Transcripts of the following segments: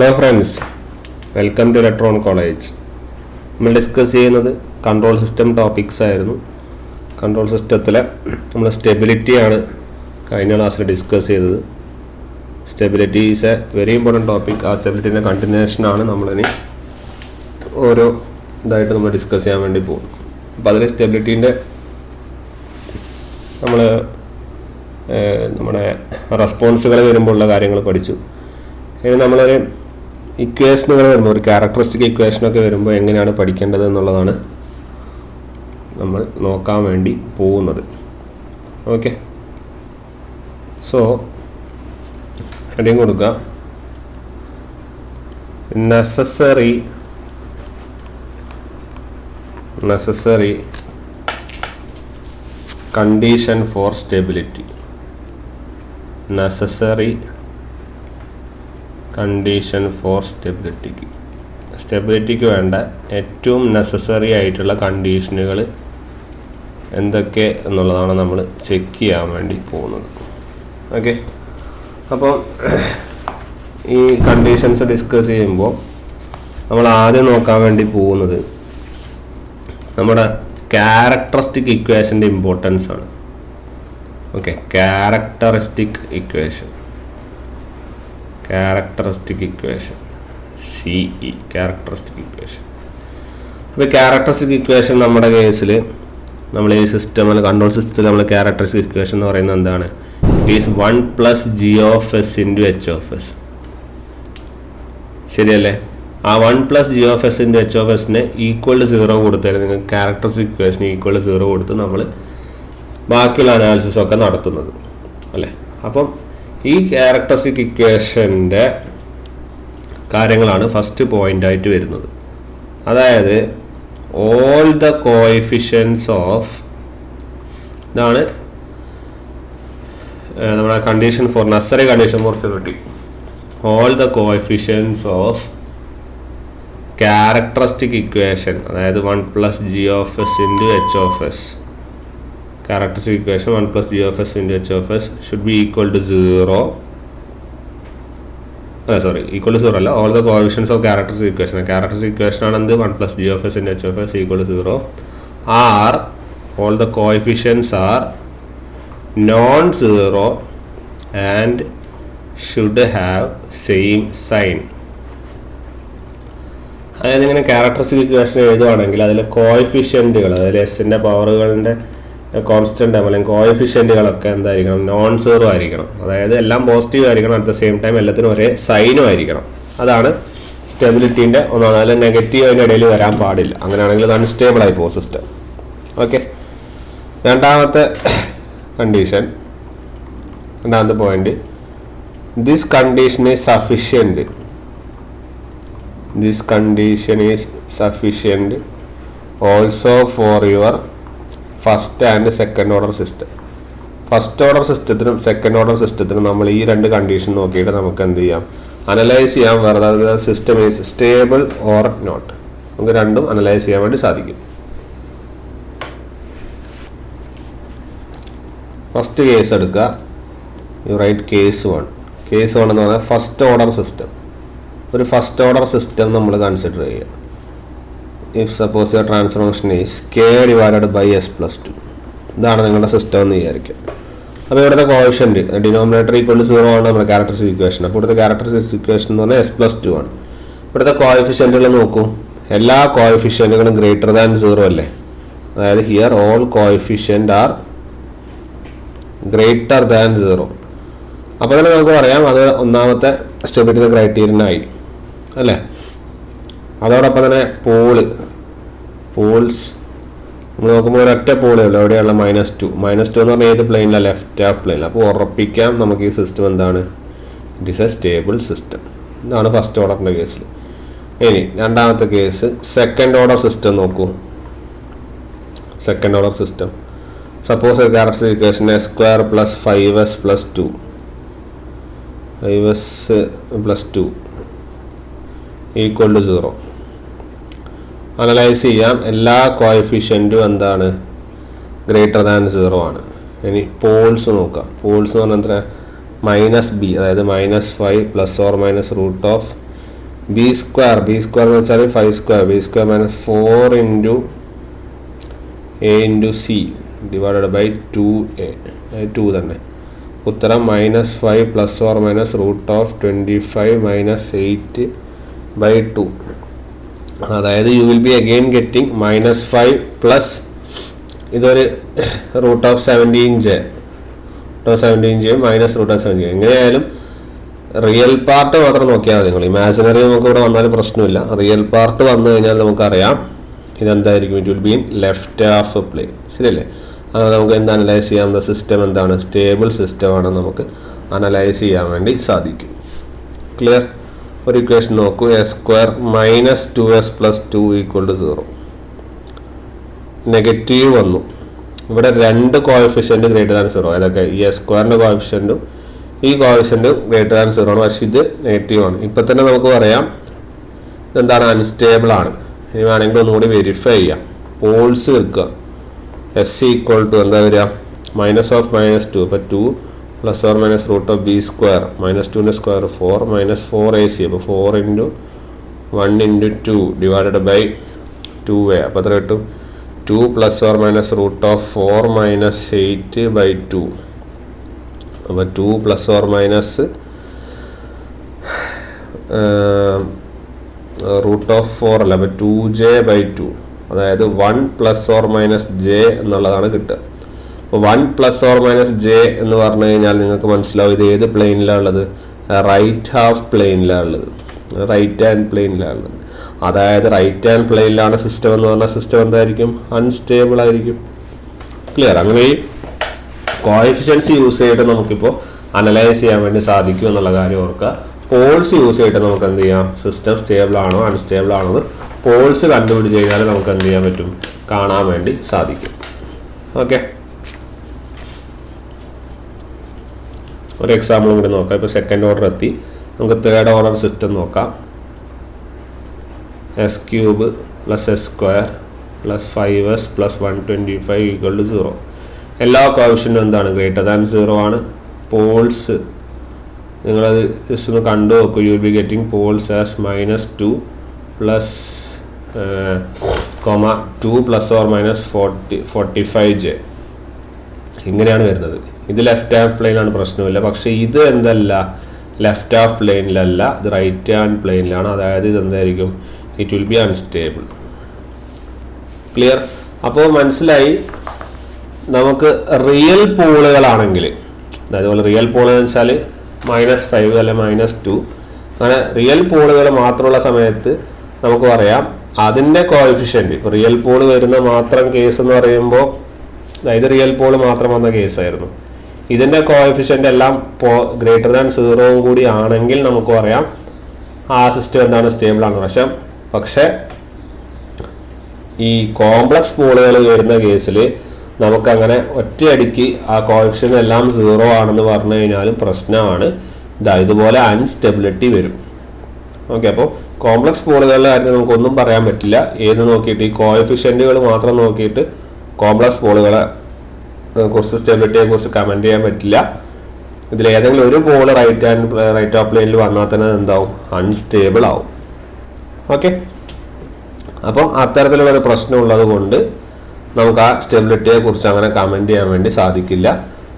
Hello friends, welcome to electron college. നമ്മൾ discuss ചെയ്യുന്നത് control system topics ആയിരുന്നു. Control സിസ്റ്റത്തിലെ നമ്മൾ സ്റ്റെബിലിറ്റിയാണ് കഴിഞ്ഞ ക്ലാസ്സിൽ ഡിസ്കസ് ചെയ്തത്. Stability is A very important topic. ആ സ്റ്റെബിലിറ്റീൻ്റെ കണ്ടിന്യൂഷനാണ് നമ്മളിനി ഓരോ ഇതായിട്ട് നമ്മൾ ഡിസ്കസ് ചെയ്യാൻ വേണ്ടി പോകും. അപ്പോൾ അതിൽ സ്റ്റെബിലിറ്റീൻ്റെ നമ്മുടെ റെസ്പോൺസുകൾ വരുമ്പോൾ ഉള്ള കാര്യങ്ങൾ പഠിച്ചു. ഇനി നമ്മളൊരു ഇക്വേഷനുകൾ വരുമ്പോൾ, ഒരു ക്യാരക്ടറിസ്റ്റിക് ഇക്വേഷനൊക്കെ വരുമ്പോൾ എങ്ങനെയാണ് പഠിക്കേണ്ടത് എന്നുള്ളതാണ് നമ്മൾ നോക്കാൻ വേണ്ടി പോകുന്നത്. ഓക്കെ, സോ ഹെഡിങ് കൊടുക്കുക. Necessary condition for stability. Necessary condition for stability. സ്റ്റെബിലിറ്റിക്ക് വേണ്ട ഏറ്റവും നെസസറി ആയിട്ടുള്ള കണ്ടീഷനുകൾ എന്തൊക്കെ എന്നുള്ളതാണ് നമ്മൾ ചെക്ക് ചെയ്യാൻ വേണ്ടി പോകുന്നത്. ഓക്കെ, അപ്പോൾ ഈ കണ്ടീഷൻസ് ഡിസ്കസ് ചെയ്യുമ്പോൾ നമ്മൾ ആദ്യം നോക്കാൻ വേണ്ടി പോകുന്നത് നമ്മുടെ ക്യാരക്ടറിസ്റ്റിക് ഇക്വേഷൻ്റെ ഇമ്പോർട്ടൻസ് ആണ്. Okay, characteristic equation CE, characteristic equation. അപ്പോൾ ക്യാരക്ടറിസ്റ്റിക് ഇക്വേഷൻ നമ്മുടെ കേസിൽ നമ്മൾ ഈ സിസ്റ്റം കൺട്രോൾ സിസ്റ്റത്തിൽ നമ്മൾ ക്യാരക്ടറിസ്റ്റിക് ഇക്വേഷൻ എന്ന് പറയുന്നത് എന്താണ്? It is 1 + g of s × h of s. ശരിയല്ലേ? ആ 1 + g of s × h of s =0 കൊടുത്താൽ നിങ്ങൾക്ക് ക്യാരക്ടറിസ്റ്റിക് ഇക്വേഷൻ =0 കൊടുത്ത് നമ്മൾ ബാക്കിയുള്ള അനാലിസിസ് ഒക്കെ നടത്തുന്നത് അല്ലേ. അപ്പം ഈ ക്യാരക്ടറിസ്റ്റിക് ഇക്വേഷൻ്റെ കാര്യങ്ങളാണ് ഫസ്റ്റ് പോയിൻ്റായിട്ട് വരുന്നത്. അതായത് ഓൾ ദ കോഎഫിഷ്യൻസ് ഓഫ്, ഇതാണ് നമ്മുടെ condition for necessary condition for stability. All the coefficients of characteristic equation, അതായത് 1 + g of s × h of s. Characteristic equation 1 + g of s × h of s should be equal to 0. equal to 0 അല്ല, all the coefficients of characteristic equation. Characteristic equation ആണെന്ത്? 1 + g of s × h of s = 0. Or all the coefficients are non-zero and should have same sign. അതായത് ഇങ്ങനെ characteristic equation എഴുതുവാണെങ്കിൽ അതിൽ കോഎഫിഷ്യൻറ്റുകൾ, അതിൽ എസിൻ്റെ പവറുകളുടെ constant അല്ലെങ്കിൽ കോഎഫിഷ്യൻറ്റുകളൊക്കെ എന്തായിരിക്കണം? non-zero ആയിരിക്കണം. അതായത് എല്ലാം പോസിറ്റീവ് ആയിരിക്കണം, അറ്റ് ദ സെയിം ടൈം എല്ലാത്തിനും ഒരേ സൈനും ആയിരിക്കണം. അതാണ് സ്റ്റെബിലിറ്റീൻ്റെ ഒന്നാണ്. അതിൽ നെഗറ്റീവ് അതിൻ്റെ ഇടയിൽ വരാൻ പാടില്ല. അങ്ങനെയാണെങ്കിൽ അത് അൺസ്റ്റേബിൾ ആയി പോകും സിസ്റ്റം. ഓക്കെ, രണ്ടാമത്തെ കണ്ടീഷൻ, രണ്ടാമത്തെ point, this condition is sufficient. This condition is sufficient also for your first and second order system. First order സിസ്റ്റത്തിനും സെക്കൻഡ് ഓർഡർ സിസ്റ്റത്തിനും നമ്മൾ ഈ രണ്ട് കണ്ടീഷൻ നോക്കിയിട്ട് നമുക്ക് എന്ത് ചെയ്യാം? അനലൈസ് ചെയ്യാൻ. വെറുതെ system is stable or not, നമുക്ക് രണ്ടും അനലൈസ് ചെയ്യാൻ വേണ്ടി സാധിക്കും. ഫസ്റ്റ് കേസ് എടുക്കുക. You write case 1. കേസ് 1 എന്ന് പറഞ്ഞാൽ ഫസ്റ്റ് ഓർഡർ സിസ്റ്റം. ഒരു ഫസ്റ്റ് ഓർഡർ സിസ്റ്റം നമ്മൾ കൺസിഡർ ചെയ്യുക. If suppose your transformation is k / s + 2. ഇതാണ് നിങ്ങളുടെ സിസ്റ്റം എന്ന് വിചാരിക്കുക. അപ്പോൾ ഇവിടുത്തെ കോഎഫിഷ്യൻറ്റ് ഡിനോമിനേറ്റർ = 0 ആണ് നമ്മുടെ ക്യാരക്ടറിസ്റ്റിക് ഇക്വേഷൻ. അപ്പോൾ ഇവിടുത്തെ ക്യാരക്ടറിസ്റ്റിക് ഇക്വേഷൻ എന്ന് പറഞ്ഞാൽ s + 2 ആണ്. ഇവിടുത്തെ കോഎഫിഷ്യൻറ്റുകൾ നോക്കൂ, എല്ലാ കോഎഫിഷ്യൻറ്റുകളും >0 അല്ലേ? അതായത് ഹിയർ ഓൾ കോഎഫിഷ്യൻ്റ് ആർ >0. അപ്പോൾ തന്നെ നമുക്ക് പറയാം അത് ഒന്നാമത്തെ സ്റ്റെബിലിറ്റി ക്രൈറ്റീരിയനായി അല്ലേ. അതോടൊപ്പം തന്നെ പോൾസ് നമ്മൾ നോക്കുമ്പോൾ ഒരൊറ്റ പോളേ ഉള്ളൂ. എവിടെയുള്ള -2 എന്ന് പറഞ്ഞാൽ ഏത് പ്ലെയിനിലാണ്? ലെഫ്റ്റ് ഹാഫ് പ്ലെയിനിൽ. അപ്പോൾ ഉറപ്പിക്കാം നമുക്ക് ഈ സിസ്റ്റം എന്താണ്? It is A stable system. ഇതാണ് ഫസ്റ്റ് ഓർഡറിൻ്റെ കേസിൽ. ഇനി രണ്ടാമത്തെ കേസ്, സെക്കൻഡ് ഓർഡർ സിസ്റ്റം നോക്കൂ. Second order system, suppose characteristic equation s² + 5s + 2 5s + 2 = 0. Analyse ചെയ്യാം. എല്ലാ കോഎഫിഷ്യൻറ്റും എന്താണ്? >0 ആണ്. ഇനി പോൾസ് നോക്കാം. പോൾസ് എന്ന് പറഞ്ഞാൽ -b, അതായത് -5 ± √(= ബി സ്ക്വയർ എന്ന് വെച്ചാൽ 5 square, B square minus 4 into A into C divided by 2a, 2 തന്നെ. ഉത്തരം -5 പ്ലസ് ഓർ മൈനസ് √25 മൈനസ് 8/2. അതായത് U will B again getting -5 plus ഇതൊരു √17j മൈനസ് √17. എങ്ങനെയായാലും റിയൽ പാർട്ട് മാത്രം നോക്കിയാൽ മതി. നിങ്ങൾ ഇമാജിനറി നമുക്ക് ഇവിടെ വന്നാലും പ്രശ്നമില്ല. റിയൽ പാർട്ട് വന്നു കഴിഞ്ഞാൽ നമുക്കറിയാം ഇതെന്തായിരിക്കും, it will be in left half plane. ശരിയല്ലേ? അത് നമുക്ക് എന്ത് അനലൈസ് ചെയ്യാം? സിസ്റ്റം എന്താണ്? സ്റ്റേബിൾ സിസ്റ്റമാണ് നമുക്ക് അനലൈസ് ചെയ്യാൻ വേണ്ടി സാധിക്കും. ക്ലിയർ? ഒരു ഇക്വേഷൻ നോക്കൂ. a² minus 2s plus 2 = 0. Negative വന്നു. ഇവിടെ 2 കോഎഫിഷ്യൻറ്റ് ഗ്രേറ്റർ ദാൻ 0. ഏതൊക്കെ? ഈ a² കോഎഫിഷ്യൻറ്റും ഈ കോഎഫിഷ്യൻറ്റും ഗ്രേറ്റർ ദാൻ 0 ആണ്. പക്ഷേ ഇത് നെഗറ്റീവ് ആണ്. ഇപ്പം തന്നെ നമുക്ക് പറയാം ഇതെന്താണ്? അൺസ്റ്റേബിൾ ആണ്. ഇനി വേണമെങ്കിൽ ഒന്നുകൂടി വെരിഫൈ ചെയ്യാം. പോൾസ് വെക്കുക. s = എന്താ വരിക? -(-2). അപ്പോൾ 2 പ്ലസ് ഓർ മൈനസ് √(b²). -2ൻ്റെ സ്ക്വയർ 4 മൈനസ് 4ac. അപ്പോൾ 4 into 1 into 2 divided by 2a. അപ്പോൾ എത്ര കിട്ടും? 2 പ്ലസ് ഓർ മൈനസ് √4 മൈനസ് 8/2. അപ്പോൾ 2 പ്ലസ് ഓർ മൈനസ് √4 അല്ല, അപ്പോൾ 2j/2. അതായത് 1 പ്ലസ് ഓർ മൈനസ് j എന്നുള്ളതാണ് കിട്ടുക. അപ്പോൾ 1 പ്ലസ് ഓർ മൈനസ് j എന്ന് പറഞ്ഞു കഴിഞ്ഞാൽ നിങ്ങൾക്ക് മനസ്സിലാവും ഇത് ഏത് പ്ലെയിനിലാണ് ഉള്ളത്? റൈറ്റ് ഹാഫ് പ്ലെയിനിലാണ് ഉള്ളത്, റൈറ്റ് ഹാൻഡ് പ്ലെയിനിലാണ് ഉള്ളത്. അതായത് റൈറ്റ് ഹാൻഡ് പ്ലെയിനിലാണ് സിസ്റ്റം എന്ന് പറഞ്ഞാൽ സിസ്റ്റം എന്തായിരിക്കും? അൺസ്റ്റേബിൾ ആയിരിക്കും. ക്ലിയർ? അങ്ങനെ ഈ കോഎഫിഷ്യൻസ് യൂസ് ചെയ്തിട്ട് നമുക്കിപ്പോൾ അനലൈസ് ചെയ്യാൻ വേണ്ടി സാധിക്കും എന്നുള്ള കാര്യം ഓർക്കുക. പോൾസ് യൂസ് ചെയ്തിട്ട് നമുക്ക് എന്ത് ചെയ്യാം? സിസ്റ്റം സ്റ്റേബിൾ ആണോ അൺസ്റ്റേബിൾ ആണോ എന്ന് പോൾസ് കണ്ടുപിടിച്ച് കഴിഞ്ഞാൽ നമുക്ക് എന്ത് ചെയ്യാൻ പറ്റും? കാണാൻ വേണ്ടി സാധിക്കും. ഓക്കെ, ഒരു എക്സാമ്പിളും കൂടി നോക്കാം. ഇപ്പോൾ സെക്കൻഡ് ഓർഡർ എത്തി. നമുക്ക് തേർഡ് ഓർഡർ സിസ്റ്റം നോക്കാം. s³ plus s² plus 5s plus 125 = 0. എല്ലാ കോഎഫിഷ്യൻറ്റും എന്താണ്? ഗ്രേറ്റർ ദാൻ 0 ആണ്. പോൾസ് നിങ്ങളത് ജസ്റ്റ് ഒന്ന് കണ്ടു നോക്കൂ. You will be getting poles as -2 plus 2 plus or minus 45j. ഇങ്ങനെയാണ് വരുന്നത്. ഇത് ലെഫ്റ്റ് ഹാഫ് പ്ലെയിനാണ്, പ്രശ്നമില്ല. പക്ഷേ ഇത് എന്തല്ല? ലെഫ്റ്റ് ഹാഫ് പ്ലെയിനിലല്ല, ഇത് റൈറ്റ് ഹാൻഡ് പ്ലെയിനിലാണ്. അതായത് ഇത് എന്തായിരിക്കും? It will B unstable. Clear? അപ്പോൾ മനസ്സിലായി. നമുക്ക് റിയൽ പോളുകളാണെങ്കിൽ, അതായത് റിയൽ പോൾ എന്ന് വെച്ചാൽ -5 അല്ലെ -2, അങ്ങനെ റിയൽ പോളുകൾ മാത്രമുള്ള സമയത്ത് നമുക്ക് പറയാം അതിൻ്റെ കോഎഫിഷ്യൻറ്റ്. ഇപ്പോൾ റിയൽ പോൾ വരുന്ന മാത്രം കേസ് എന്ന് പറയുമ്പോൾ അതായത് റിയൽ പോൾ മാത്രം വന്ന കേസായിരുന്നു. ഇതിൻ്റെ കോഎഫിഷ്യൻ്റ് എല്ലാം ഗ്രേറ്റർ ദാൻ 0 കൂടി ആണെങ്കിൽ നമുക്ക് പറയാം ആ സിസ്റ്റം എന്താണ്? സ്റ്റേബിൾ ആണ്. പക്ഷേ ഈ കോംപ്ലക്സ് പോളുകൾ വരുന്ന കേസിൽ നമുക്കങ്ങനെ ഒറ്റയടിക്ക് ആ കോഎഫിഷ്യൻ്റ് എല്ലാം 0 ആണെന്ന് പറഞ്ഞു കഴിഞ്ഞാലും പ്രശ്നമാണ്. ഇതുപോലെ അൺസ്റ്റെബിലിറ്റി വരും. ഓക്കെ, അപ്പോൾ കോംപ്ലക്സ് പോളുകളുടെ കാര്യത്തിൽ നമുക്കൊന്നും പറയാൻ പറ്റില്ല. ഏത് നോക്കിയിട്ട് ഈ കോഎഫിഷ്യൻറ്റുകൾ മാത്രം നോക്കിയിട്ട് കോംപ്ലക്സ് പോളുകളെ കുറിച്ച് സ്റ്റെബിലിറ്റിയെ കുറിച്ച് കമൻറ്റ് ചെയ്യാൻ പറ്റില്ല. ഇതിലേതെങ്കിലും ഒരു പോൾ റൈറ്റ് ഓഫ് പ്ലെയിനിൽ വന്നാൽ തന്നെ എന്താവും? അൺസ്റ്റേബിൾ ആവും. ഓക്കെ, അപ്പം അത്തരത്തിലുള്ളൊരു പ്രശ്നമുള്ളത് കൊണ്ട് നമുക്ക് ആ സ്റ്റെബിലിറ്റിയെ കുറിച്ച് അങ്ങനെ കമൻറ്റ് ചെയ്യാൻ വേണ്ടി സാധിക്കില്ല.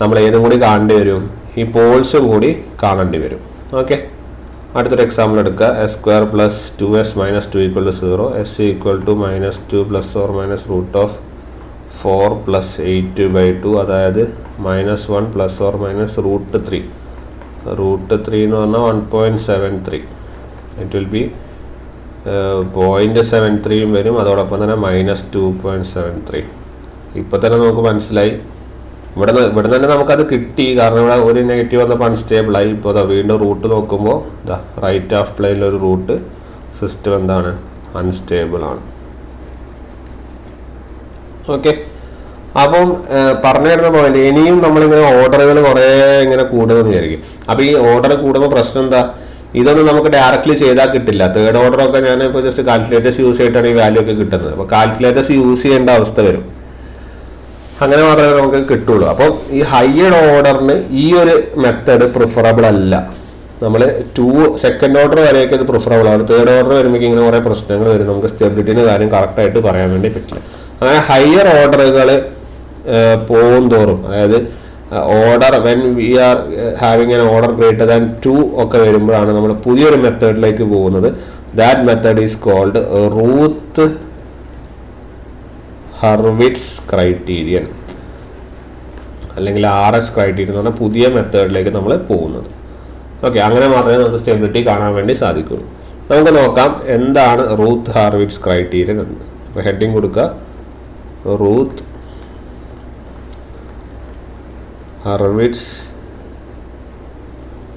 നമ്മൾ ഏതും കൂടി കാണേണ്ടി വരും? ഈ പോൾസും കൂടി കാണേണ്ടി വരും. ഓക്കെ, അടുത്തൊരു എക്സാമ്പിൾ എടുക്കുക. s² plus 2s minus 2 = 0. s = -2 plus or minus √4 plus 8/2. അതായത് -1 പ്ലസ് ഓർ മൈനസ് √3. √3 എന്ന് പറഞ്ഞാൽ 1.73. ഇറ്റ് വിൽ ബി 0.73 വരും. അതോടൊപ്പം തന്നെ -2.73. ഇപ്പോൾ തന്നെ നമുക്ക് മനസ്സിലായി. ഇവിടെ തന്നെ നമുക്കത് കിട്ടി. കാരണം ഇവിടെ ഒരു നെഗറ്റീവ് വന്നപ്പോൾ അൺസ്റ്റേബിളായി. ഇപ്പോൾ വീണ്ടും റൂട്ട് നോക്കുമ്പോൾ റൈറ്റ് ഹാഫ് പ്ലെയിനിലൊരു റൂട്ട് സിസ്റ്റം എന്താണ്? അൺസ്റ്റേബിൾ ആണ്. ഓക്കെ, അപ്പം പറഞ്ഞു തരുന്ന പോയിന്റ് ഇനിയും നമ്മളിങ്ങനെ ഓർഡറുകൾ കുറേ ഇങ്ങനെ കൂടുമെന്ന് വിചാരിക്കും. അപ്പോൾ ഈ ഓർഡർ കൂടുമ്പോൾ പ്രശ്നം എന്താ? ഇതൊന്നും നമുക്ക് ഡയറക്റ്റ്ലി ചെയ്താൽ കിട്ടില്ല. തേർഡ് ഓർഡറൊക്കെ ഞാനിപ്പോൾ ജസ്റ്റ് കാൽക്കുലേറ്റേഴ്സ് യൂസ് ചെയ്തിട്ടാണ് ഈ വാല്യൂ ഒക്കെ കിട്ടുന്നത്. അപ്പോൾ കാൽക്കുലേറ്റേഴ്സ് യൂസ് ചെയ്യേണ്ട അവസ്ഥ വരും. അങ്ങനെ മാത്രമേ നമുക്ക് കിട്ടുള്ളൂ. അപ്പം ഈ ഹയർ ഓർഡറിന് ഈ ഒരു മെത്തേഡ് പ്രിഫറബിൾ അല്ല. നമ്മൾ സെക്കൻഡ് ഓർഡർ വരെയൊക്കെ ഇത് പ്രിഫറബിൾ ആണ്. തേർഡ് ഓർഡർ വരുമ്പോൾ ഇങ്ങനെ കുറേ പ്രശ്നങ്ങൾ വരും, നമുക്ക് സ്റ്റെബിലിറ്റിൻ്റെ കാര്യം കറക്റ്റായിട്ട് പറയാൻ വേണ്ടി പറ്റില്ല. അങ്ങനെ ഹയർ ഓർഡറുകൾ പോകും തോറും, അതായത് order when we are having N order greater than 2 ഒക്കെ വരുമ്പോഴാണ് നമ്മൾ പുതിയൊരു മെത്തേഡിലേക്ക് പോകുന്നത്. That method is called Routh Hurwitz criterion അല്ലെങ്കിൽ RS ക്രൈറ്റീരിയൻ എന്ന് പറഞ്ഞാൽ പുതിയ മെത്തേഡിലേക്ക് നമ്മൾ പോകുന്നത്. ഓക്കെ, അങ്ങനെ മാത്രമേ നമുക്ക് സ്റ്റെബിലിറ്റി കാണാൻ വേണ്ടി സാധിക്കുള്ളൂ. നമുക്ക് നോക്കാം എന്താണ് റൂത്ത് ഹർവിറ്റ്സ് ക്രൈറ്റീരിയൻ എന്ന്. അപ്പോൾ ഹെഡിങ് കൊടുക്കുക, റൂത്ത് ഹർവിറ്റ്സ്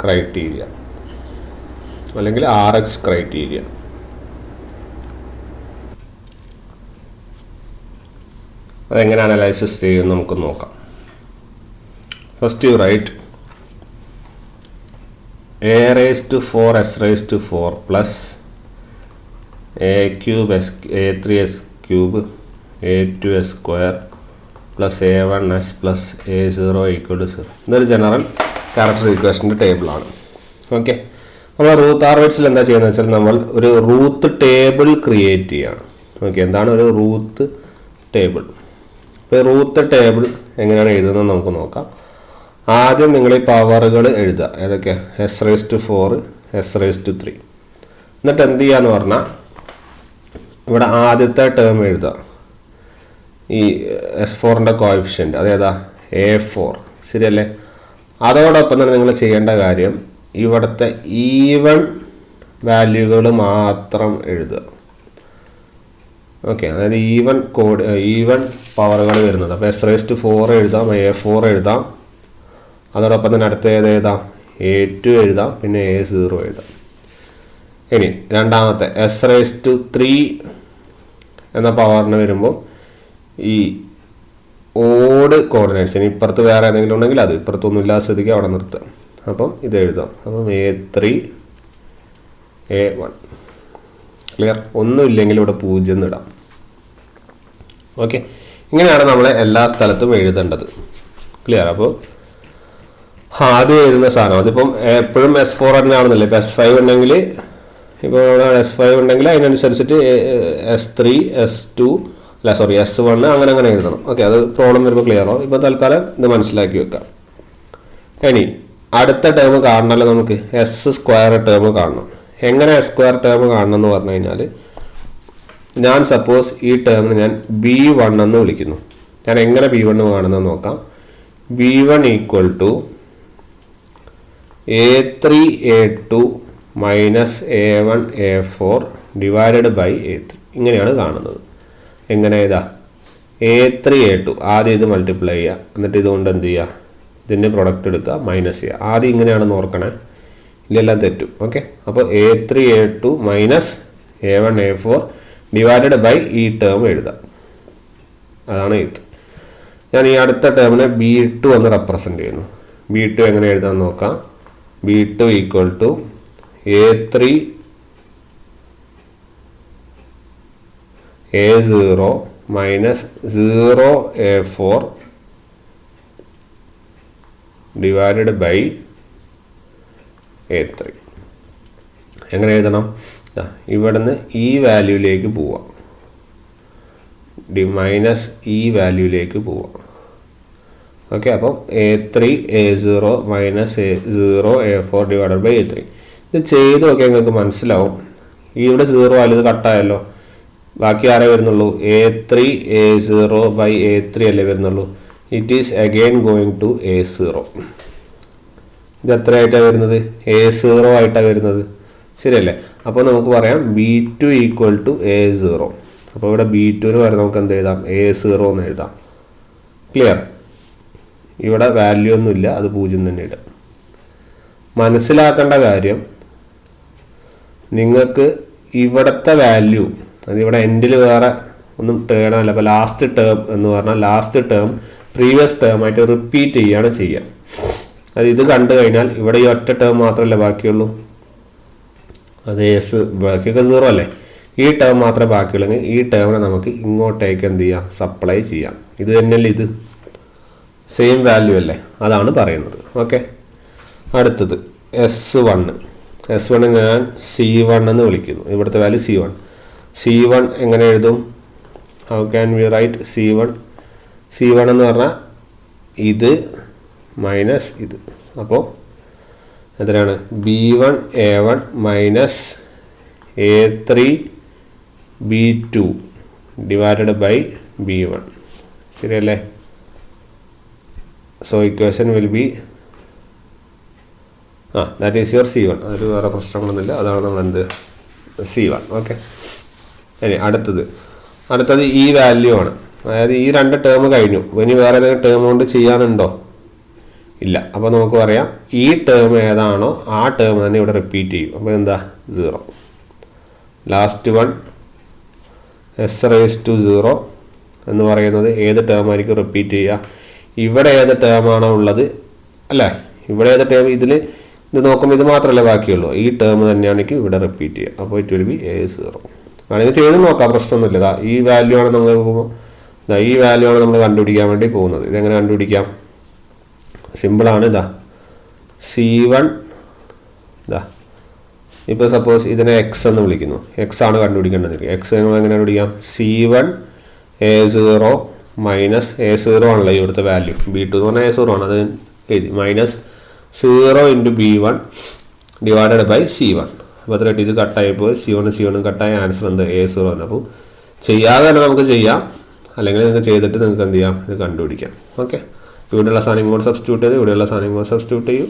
ക്രൈറ്റീരിയ അല്ലെങ്കിൽ RX ക്രൈറ്റീരിയ. അതെങ്ങനെ അനലൈസിസ് ചെയ്യുമെന്ന് നമുക്ക് നോക്കാം. First you write a⁴s⁴ plus a3s³ a2s² plus a1s plus a0 = 0. ഇതൊരു ജനറൽ ക്യാരക്ടർ ഇക്വേഷൻ്റെ ടേബിളാണ്. ഓക്കെ, നമ്മൾ റൂത്ത് ഹർവിറ്റ്സിൽ എന്താ ചെയ്യുന്നത് വെച്ചാൽ നമ്മൾ ഒരു റൂത്ത് ടേബിൾ ക്രിയേറ്റ് ചെയ്യുകയാണ്. ഓക്കെ, എന്താണ് ഒരു റൂത്ത് ടേബിൾ? ഇപ്പോൾ റൂത്ത് ടേബിൾ എങ്ങനെയാണ് എഴുതുന്നത് നമുക്ക് നോക്കാം. ആദ്യം നിങ്ങൾ ഈ പവറുകൾ എഴുതുക. ഏതൊക്കെ? s⁴, s⁴. എന്നിട്ട് എന്ത് ചെയ്യാന്ന് പറഞ്ഞാൽ ഇവിടെ ആദ്യത്തെ ടേം എഴുതുക. ഈ S4ൻ്റെ കോഎഫിഷ്യൻറ്റ് അതേതാ? A4, ശരിയല്ലേ? അതോടൊപ്പം തന്നെ നിങ്ങൾ ചെയ്യേണ്ട കാര്യം ഇവിടുത്തെ ഈവൺ വാല്യൂകൾ മാത്രം എഴുതുക. ഓക്കെ, അതായത് ഈവൺ പവറുകൾ വരുന്നത്. അപ്പോൾ s⁴ എഴുതാം, A4 എഴുതാം, അതോടൊപ്പം തന്നെ അടുത്ത ഏതാ? A2 എഴുതാം, പിന്നെ A0 എഴുതാം. ഇനി രണ്ടാമത്തെ s⁴ എന്ന പവറിന് വരുമ്പോൾ ഈ ഓഡ് കോർഡിനേറ്റ്സിന് ഇപ്പുറത്ത് വേറെ എന്തെങ്കിലും ഉണ്ടെങ്കിൽ അത്, ഇപ്പുറത്തൊന്നും ഇല്ലാതെ സ്ഥിതിക്ക് അവിടെ നിർത്തുക. അപ്പം ഇത് എഴുതാം. അപ്പം A3 A1. ക്ലിയർ? ഒന്നുമില്ലെങ്കിൽ ഇവിടെ 0 ഇടാം. ഓക്കെ, ഇങ്ങനെയാണ് നമ്മൾ എല്ലാ സ്ഥലത്തും എഴുതേണ്ടത്. ക്ലിയർ? അപ്പോൾ ആദ്യം എഴുതുന്ന സാധനം അതിപ്പം എപ്പോഴും S4 തന്നെ ആണെന്നില്ല. ഇപ്പോൾ S5 ഉണ്ടെങ്കിൽ, ഇപ്പോൾ S5 ഉണ്ടെങ്കിൽ അതിനനുസരിച്ചിട്ട് S3 S2 S1 അങ്ങനെ എഴുതണം. ഓക്കെ, അത് പ്രോബ്ലം വരുമ്പോൾ ക്ലിയർ ആവും. ഇപ്പോൾ തൽക്കാലം ഇത് മനസ്സിലാക്കി വെക്കാം. ഇനി അടുത്ത ടേം കാണണമല്ലോ നമുക്ക്, S² ടേം കാണണം. എങ്ങനെ S² ടേം കാണണം എന്ന് പറഞ്ഞു കഴിഞ്ഞാൽ, ഞാൻ സപ്പോസ് ഈ ടേമിന് ഞാൻ B1 എന്ന് വിളിക്കുന്നു. ഞാൻ എങ്ങനെ B1 കാണുന്നത് നോക്കാം. B1 = A3 A2 minus A1 A4 divided by A3. ഇങ്ങനെയാണ് കാണുന്നത്. എങ്ങനെ? ഇതാ A3 A2 ആദ്യം ഇത് മൾട്ടിപ്ലൈ ചെയ്യുക, എന്നിട്ട് ഇതുകൊണ്ട് എന്ത് ചെയ്യുക? ഇതിൻ്റെ പ്രൊഡക്റ്റ് എടുക്കുക, മൈനസ് ചെയ്യുക. ആദ്യം ഇങ്ങനെയാണെന്ന് ഓർക്കണേ, ഇല്ലെല്ലാം തെറ്റും. ഓക്കെ, അപ്പോൾ A3 A2 minus A1 A4 divided by ഈ ടേം എഴുതാം. അതാണ് ഇത്. ഞാൻ ഈ അടുത്ത ടേമിനെ B2 എന്ന് റെപ്രസെൻ്റ് ചെയ്യുന്നു. B2 എങ്ങനെ എഴുതാൻ നോക്കാം. B2 = A3 A0 minus 0 A4 divided by A3. എങ്ങനെ എഴുതണം? ഇവിടുന്ന് ഈ വാല്യൂയിലേക്ക് പോവാം, മൈനസ് ഈ വാല്യൂയിലേക്ക് പോവാം. ഓക്കെ, അപ്പം A3 A0 minus 0 A4 divided by A3. ഇത് ചെയ്ത് നോക്കിയാൽ നിങ്ങൾക്ക് മനസ്സിലാവും. ഇവിടെ 0 ആയാലും ഇത് കട്ടായല്ലോ. ബാക്കി ആരേ വരുന്നുള്ളൂ? A3 A0 ബൈ A3 അല്ലേ വരുന്നുള്ളൂ. It is again going to A0. ഇത് എത്രയായിട്ടാണ് വരുന്നത്? A0 ആയിട്ടാണ് വരുന്നത്, ശരിയല്ലേ? അപ്പോൾ നമുക്ക് പറയാം B2 = A0. അപ്പോൾ ഇവിടെ B2ന് വരെ നമുക്ക് എന്ത് എഴുതാം? A0 എന്ന് എഴുതാം. ക്ലിയർ? ഇവിടെ വാല്യൂ ഒന്നുമില്ല, അത് 0 തന്നെ ഇടാം. മനസ്സിലാക്കേണ്ട കാര്യം, നിങ്ങൾക്ക് ഇവിടുത്തെ വാല്യൂ അത് ഇവിടെ എൻഡിൽ വേറെ ഒന്നും ടേൺ അല്ല. അപ്പോൾ ലാസ്റ്റ് ടേം എന്ന് പറഞ്ഞാൽ ലാസ്റ്റ് ടേം പ്രീവിയസ് ടേം ആയിട്ട് റിപ്പീറ്റ് ചെയ്യുകയാണ് ചെയ്യുക. അത് ഇത് കണ്ടു കഴിഞ്ഞാൽ ഇവിടെ ഈ ഒറ്റ ടേം മാത്രമല്ലേ ബാക്കിയുള്ളൂ. അത് ബാക്കിയൊക്കെ 0 അല്ലേ. ഈ ടേം മാത്രമേ ബാക്കിയുള്ളെങ്കിൽ ഈ ടേമിനെ നമുക്ക് ഇങ്ങോട്ടേക്ക് എന്ത് ചെയ്യാം? സപ്ലൈ ചെയ്യാം. ഇത് തന്നെയല്ലേ, ഇത് സെയിം വാല്യൂ അല്ലേ, അതാണ് പറയുന്നത്. ഓക്കെ, അടുത്തത് S1 ഞാൻ C1 എന്ന് വിളിക്കുന്നു. ഇവിടുത്തെ വാല്യൂ C1 എങ്ങനെ എഴുതും? How can we write C1 എന്ന് പറഞ്ഞാൽ ഇത് മൈനസ് ഇത്. അപ്പോൾ എത്രയാണ്? B1 A1 minus A3 B2 divided by B1. ശരിയല്ലേ? So equation will be that is your C1. അതിൽ വേറെ പ്രശ്നങ്ങളൊന്നുമില്ല. അതാണ് നമ്മൾ എന്ത് C1. ഓക്കെ. ഇനി അടുത്തത് ഈ വാല്യൂ ആണ്. അതായത് ഈ 2 ടേം കഴിഞ്ഞു. ഇനി വേറെ ഏതെങ്കിലും ടേം കൊണ്ട് ചെയ്യാനുണ്ടോ? ഇല്ല. അപ്പോൾ നമുക്ക് പറയാം ഈ ടേം ഏതാണോ ആ ടേം തന്നെ ഇവിടെ റിപ്പീറ്റ് ചെയ്യും. അപ്പോൾ എന്താ? 0. ലാസ്റ്റ് വൺ S⁻0 എന്ന് പറയുന്നത് ഏത് ടേം ആയിരിക്കും റിപ്പീറ്റ് ചെയ്യുക? ഇവിടെ ഏത് ടേമാണോ ഉള്ളത് അല്ലേ? ഇവിടെ ഏത് ടേം? ഇത് നോക്കുമ്പോൾ ഇത് മാത്രമല്ലേ ബാക്കിയുള്ളൂ. ഈ ടേം തന്നെയാണെങ്കിൽ ഇവിടെ റിപ്പീറ്റ് ചെയ്യുക. അപ്പോൾ ഇറ്റ് വിൽ ബി A0. വേണമെങ്കിൽ ചെയ്ത് നോക്കാം, പ്രശ്നമൊന്നുമില്ല. ഈ വാല്യൂ ആണ് നമ്മൾ ഈ വാല്യൂ ആണ് നമ്മൾ കണ്ടുപിടിക്കാൻ വേണ്ടി പോകുന്നത്. ഇതെങ്ങനെ കണ്ടുപിടിക്കാം? സിമ്പിളാണ്. C1 ഇപ്പോൾ സപ്പോസ് ഇതിനെ X എന്ന് വിളിക്കുന്നു. X ആണ് കണ്ടുപിടിക്കേണ്ടത്. X നമ്മൾ എങ്ങനെ കണ്ടുപിടിക്കാം? C1 A0 മൈനസ് A0 ആണല്ലോ ഇവിടുത്തെ വാല്യൂ. B2 എന്ന് പറഞ്ഞാൽ A0 ആണ്, അത് എഴുതി. Minus 0 into B1 divided by C1. അപ്പോൾ അത്ര ഇത് കട്ടായിപ്പോൾ C1 കട്ടായ ആൻസർ എന്ത്? A0 ആണ്. അപ്പോൾ ചെയ്യാതെ തന്നെ നമുക്ക് ചെയ്യാം, അല്ലെങ്കിൽ നിങ്ങൾക്ക് ചെയ്തിട്ട് നിങ്ങൾക്ക് എന്ത് ചെയ്യാം? ഇത് കണ്ടുപിടിക്കാം. ഓക്കെ. ഇവിടെയുള്ള സാധനം ഇങ്ങോട്ട് സബ്സ്റ്റിറ്റ്യൂട്ട് ചെയ്ത് ഇവിടെയുള്ള സാധനം ഇങ്ങോട്ട് സബ്സ്റ്റിറ്റ്യൂട്ട് ചെയ്യും.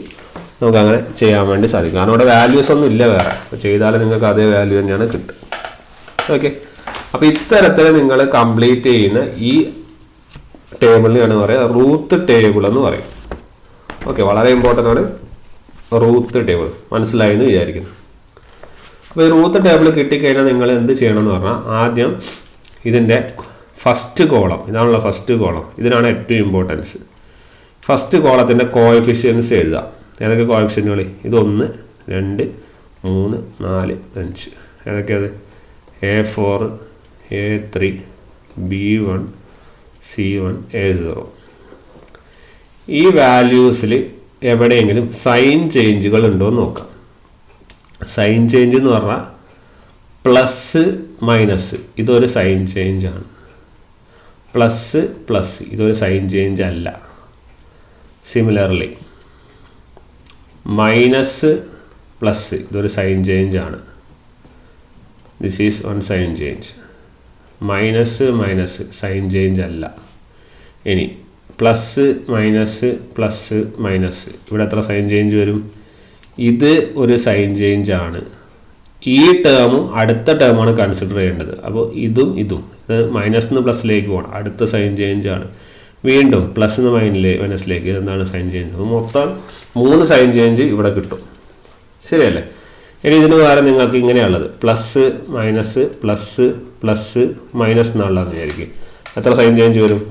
നമുക്ക് അങ്ങനെ ചെയ്യാൻ വേണ്ടി സാധിക്കും. കാരണം ഇവിടെ വാല്യൂസ് ഒന്നും ഇല്ല വേറെ. അപ്പോൾ ചെയ്താലും നിങ്ങൾക്ക് അതേ വാല്യൂ തന്നെയാണ് കിട്ടുക. ഓക്കെ. അപ്പോൾ ഇത്തരത്തിൽ നിങ്ങൾ കംപ്ലീറ്റ് ചെയ്യുന്ന ഈ ടേബിളിനെയാണ് പറയുക റൂത്ത് ടേബിൾ എന്ന് പറയും. ഓക്കെ. വളരെ ഇമ്പോർട്ടൻ്റ് ആണ് റൂത്ത് ടേബിൾ. മനസ്സിലായെന്ന് വിചാരിക്കുന്നു. അപ്പോൾ ഈ റൂത്ത് ടേബിൾ കിട്ടിക്കഴിഞ്ഞാൽ നിങ്ങൾ എന്ത് ചെയ്യണമെന്ന് പറഞ്ഞാൽ ആദ്യം ഇതിൻ്റെ ഫസ്റ്റ് കോളം, ഇതാണല്ലോ ഫസ്റ്റ് കോളം, ഇതിനാണ് ഏറ്റവും ഇമ്പോർട്ടൻസ്. ഫസ്റ്റ് കോളത്തിൻ്റെ കോഎഫിഷ്യൻസ് എഴുതുക. ഏതൊക്കെ കോഎഫിഷ്യൻറ്റുകൾ? ഇത് 1 2 3 4 5. ഏതൊക്കെയത്? A4 A3 B1 C1 A0. ഈ വാല്യൂസിൽ എവിടെയെങ്കിലും സൈൻ ചേഞ്ചുകൾ ഉണ്ടോ എന്ന് നോക്കാം. സൈൻ ചേഞ്ച് എന്ന് പറഞ്ഞാൽ പ്ലസ് മൈനസ് ഇതൊരു സൈൻ ചേഞ്ച് ആണ്. പ്ലസ് ഇതൊരു സൈൻ ചേഞ്ച് അല്ല. സിമിലർലി മൈനസ് പ്ലസ് ഇതൊരു സൈൻ ചേഞ്ച് ആണ്. This is one sign change. Minus sign change അല്ല. ഇനി പ്ലസ് മൈനസ് ഇവിടെ എത്ര സൈൻ ചേഞ്ച് വരും? ഇത് ഒരു സൈൻ ചേഞ്ച് ആണ്. ഈ ടേമും അടുത്ത ടേമാണ് കൺസിഡർ ചെയ്യേണ്ടത്. അപ്പോൾ ഇതും ഇത് മൈനസ് നിന്ന് പ്ലസ്സിലേക്ക് പോകണം. അടുത്ത സൈൻ ചേഞ്ച് ആണ്. വീണ്ടും പ്ലസ് നിന്ന് മൈനസിലേക്ക് എന്താണ് സൈൻ ചേഞ്ച്? അപ്പോൾ മൊത്തം 3 സൈൻ ചേഞ്ച് ഇവിടെ കിട്ടും. ശരിയല്ലേ? ഇനി ഇതിന് വേറെ നിങ്ങൾക്ക് ഇങ്ങനെയുള്ളത് പ്ലസ് മൈനസ് എന്നുള്ളതെന്ന് വിചാരിക്കും. എത്ര സൈൻ ചേഞ്ച് വരും?